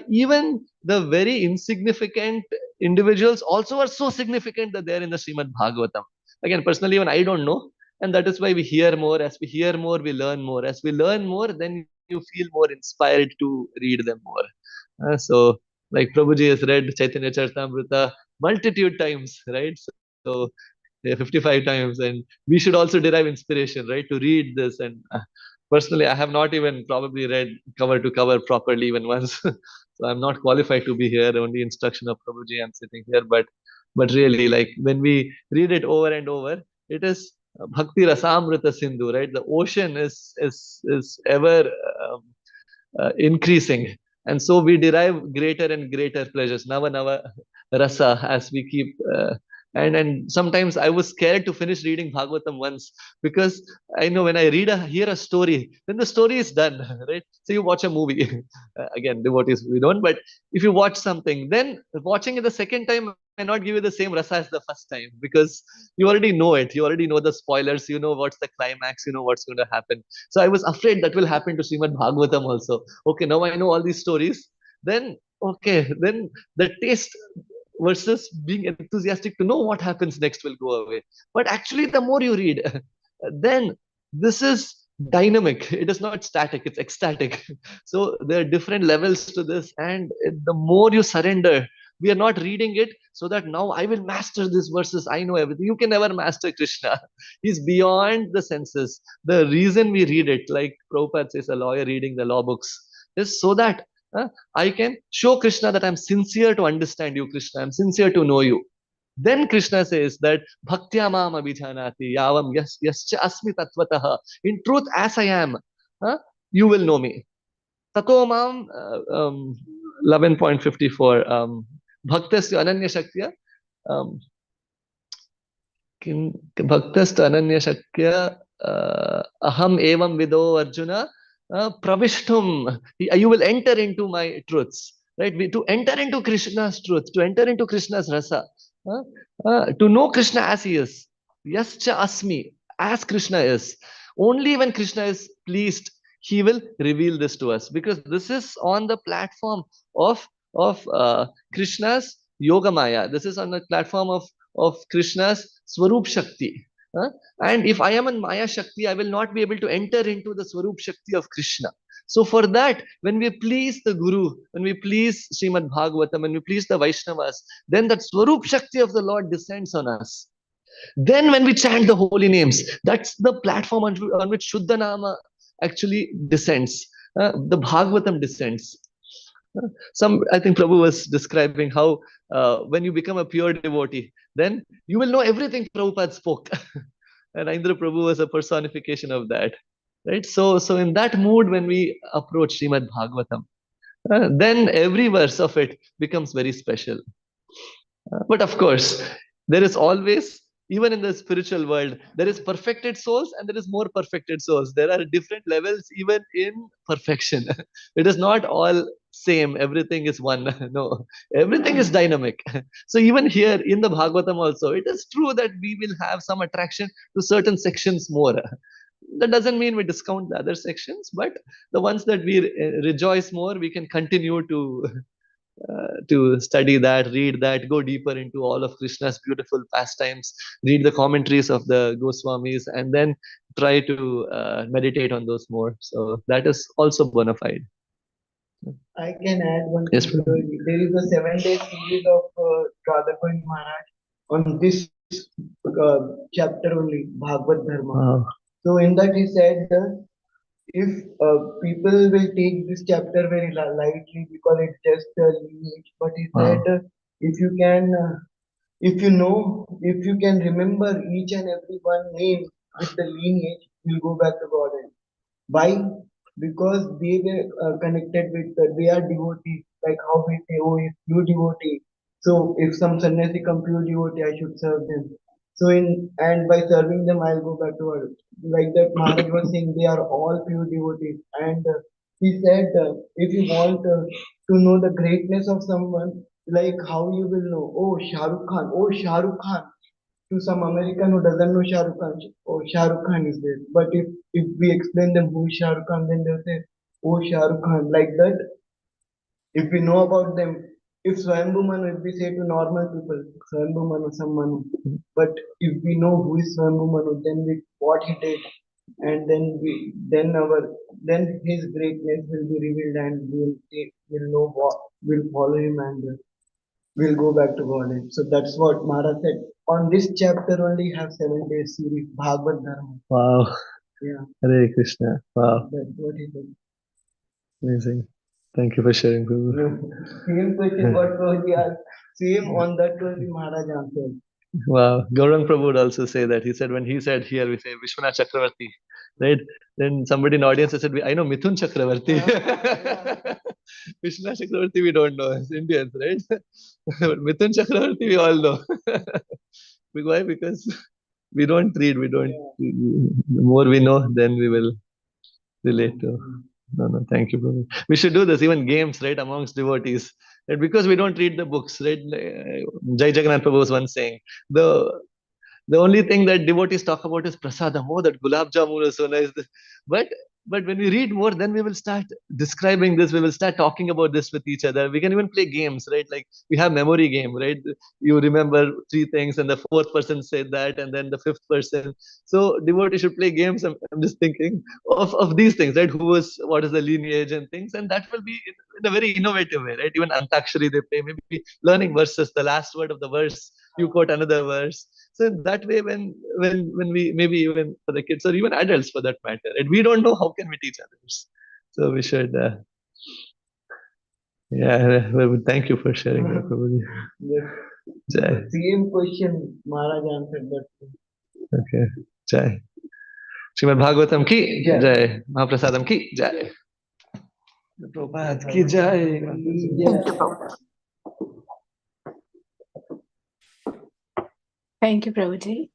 even the very insignificant individuals also are so significant that they're in the Srimad Bhagavatam. Again, personally, even I don't know. And that is why we hear more. As we hear more, we learn more. As we learn more, then you feel more inspired to read them more. So, like Prabhuji has read Chaitanya Charitamrita multitude times, right? So, yeah, 55 times. And we should also derive inspiration, right, to read this. And personally, I have not even probably read cover to cover properly even once. So I'm not qualified to be here. Only instruction of Prabhuji, I'm sitting here. But really, like when we read it over and over, it is Bhakti Rasamrita Sindhu, right? The ocean is ever um, increasing. And so we derive greater and greater pleasures, nava nava rasa, as we keep. And sometimes I was scared to finish reading Bhagavatam once, because I know when I hear a story, then the story is done, right? So you watch a movie, again, devotees we don't, but if you watch something, then watching it the second time may not give you the same rasa as the first time, because you already know it, you already know the spoilers, you know what's the climax, you know what's going to happen. So I was afraid that will happen to Srimad Bhagavatam also. Okay, now I know all these stories. Then, okay, then the taste versus being enthusiastic to know what happens next will go away. But actually, the more you read, then this is dynamic. It is not static, it's ecstatic. So there are different levels to this. And the more you surrender, we are not reading it so that now I will master this verses. I know everything. You can never master Krishna. He's beyond the senses. The reason we read it, like Prabhupada says, a lawyer reading the law books, is so that I can show Krishna that I'm sincere to understand you, Krishna. I'm sincere to know you. Then Krishna says that Bhaktya mam abhijanati yavam yascha asmi tattvataha. In truth, as I am, you will know me. Tato mam 11.54 Bhaktasya ananya shaktiya Bhaktasta ananya shakya aham evam vido Arjuna pravishtum. You will enter into my truths, right? To enter into Krishna's truth, to enter into Krishna's rasa, to know Krishna as he is. Yascha asmi, as Krishna is. Only when Krishna is pleased, he will reveal this to us, because this is on the platform of Krishna's Yoga Maya. This is on the platform of Krishna's Swarup Shakti. And if I am in Maya Shakti, I will not be able to enter into the Swarup Shakti of Krishna. So for that, when we please the Guru, when we please Srimad Bhagavatam, when we please the Vaishnavas, then that Swarup Shakti of the Lord descends on us. Then when we chant the holy names, that's the platform on which Shuddha Nama actually descends. The Bhagavatam descends. I think Prabhu was describing how when you become a pure devotee, then you will know everything Prabhupada spoke. And Indra Prabhu was a personification of that. Right? So in that mood, when we approach Srimad Bhagavatam, then every verse of it becomes very special. But of course, there is always, even in the spiritual world, there is perfected souls and there is more perfected souls. There are different levels even in perfection. It is not all same. Everything is one. No, everything is dynamic. So even here in the Bhagavatam also, it is true that we will have some attraction to certain sections more. That doesn't mean we discount the other sections, but the ones that we rejoice more, we can continue to study that, read that, go deeper into all of Krishna's beautiful pastimes, read the commentaries of the Goswamis, and then try to meditate on those more. So that is also bona fide. I can add one Yes, thing. There is a 7 day series of Radha Govind Maharaj on this chapter only, Bhagavad Dharma. Wow. So in that he said, if people will take this chapter very lightly because it's just a lineage, but he Wow. said, if you can, if you know, if you can remember each and every one name with the lineage, you'll go back to Godhead. Why? Because they were connected with, they are devotees, like how we say, oh, if you devotee. So if some sannyasi come pure devotee, I should serve them. So and by serving them, I'll go back to her. Like that Maharaj was saying, they are all pure devotees. And he said, if you want to know the greatness of someone, like how you will know, oh, Shah Rukh Khan, to some American who doesn't know Shah Rukh Khan, oh, Shah Rukh Khan is there. But if we explain them who is Shah Rukh Khan, then they'll say, oh, Shah Rukh Khan, like that. If we know about them, if Swayambhu Manu, if we say to normal people, Swayambhu Manu, some Manu, but if we know who is Swayambhu Manu, then what he did, and then his greatness will be revealed, and we'll know what, we'll follow him, and we'll go back to Godhead. So that's what Maharaj said. On this chapter only have 7 days series, Bhagavad Dharma. Wow. Yeah, Hare Krishna. Wow. that's what he said. Amazing. Thank you for sharing, Prabhu. Same question what Prabhuji asked, same on that only Maharaj answered. Wow. Gaurang Prabhu would also say that. He said, when he said here, we say Vishwanath Chakravarti, right? Then somebody in the audience said, I know Mithun Chakravarti. Vishwanath Chakravarti, we don't know. It's Indians, right? But Mithun Chakravarti, we all know. Why? Because we don't read, the more we know, then we will relate to. No, thank you, Prabhu. We should do this, even games, right, amongst devotees. Right? Because we don't read the books, right? Jai Jagannath Prabhu was once saying, the only thing that devotees talk about is prasadam. Oh, that gulab jamun is so nice. But when we read more, then we will start describing this. We will start talking about this with each other. We can even play games, right? Like we have memory game, right? You remember 3 things, and the 4th person said that, and then the 5th person. So devotees should play games. I'm just thinking of these things, right? What is the lineage and things, and that will be in a very innovative way, right? Even Antakshari they play, maybe learning verses, the last word of the verse, you quote another verse. So in that way, when we, maybe even for the kids or even adults for that matter, and we don't know, how can we teach others? So we should, thank you for sharing that, Prabhuji. Yes. Jai. Same question Maharaj answered that. Okay. Jai. Srimad Bhagavatam ki Jai. Jai. Mahaprasadam ki Jai. Prabhupada ki Jai. Thank you, Prabhupada. Thank you, Prabhuji.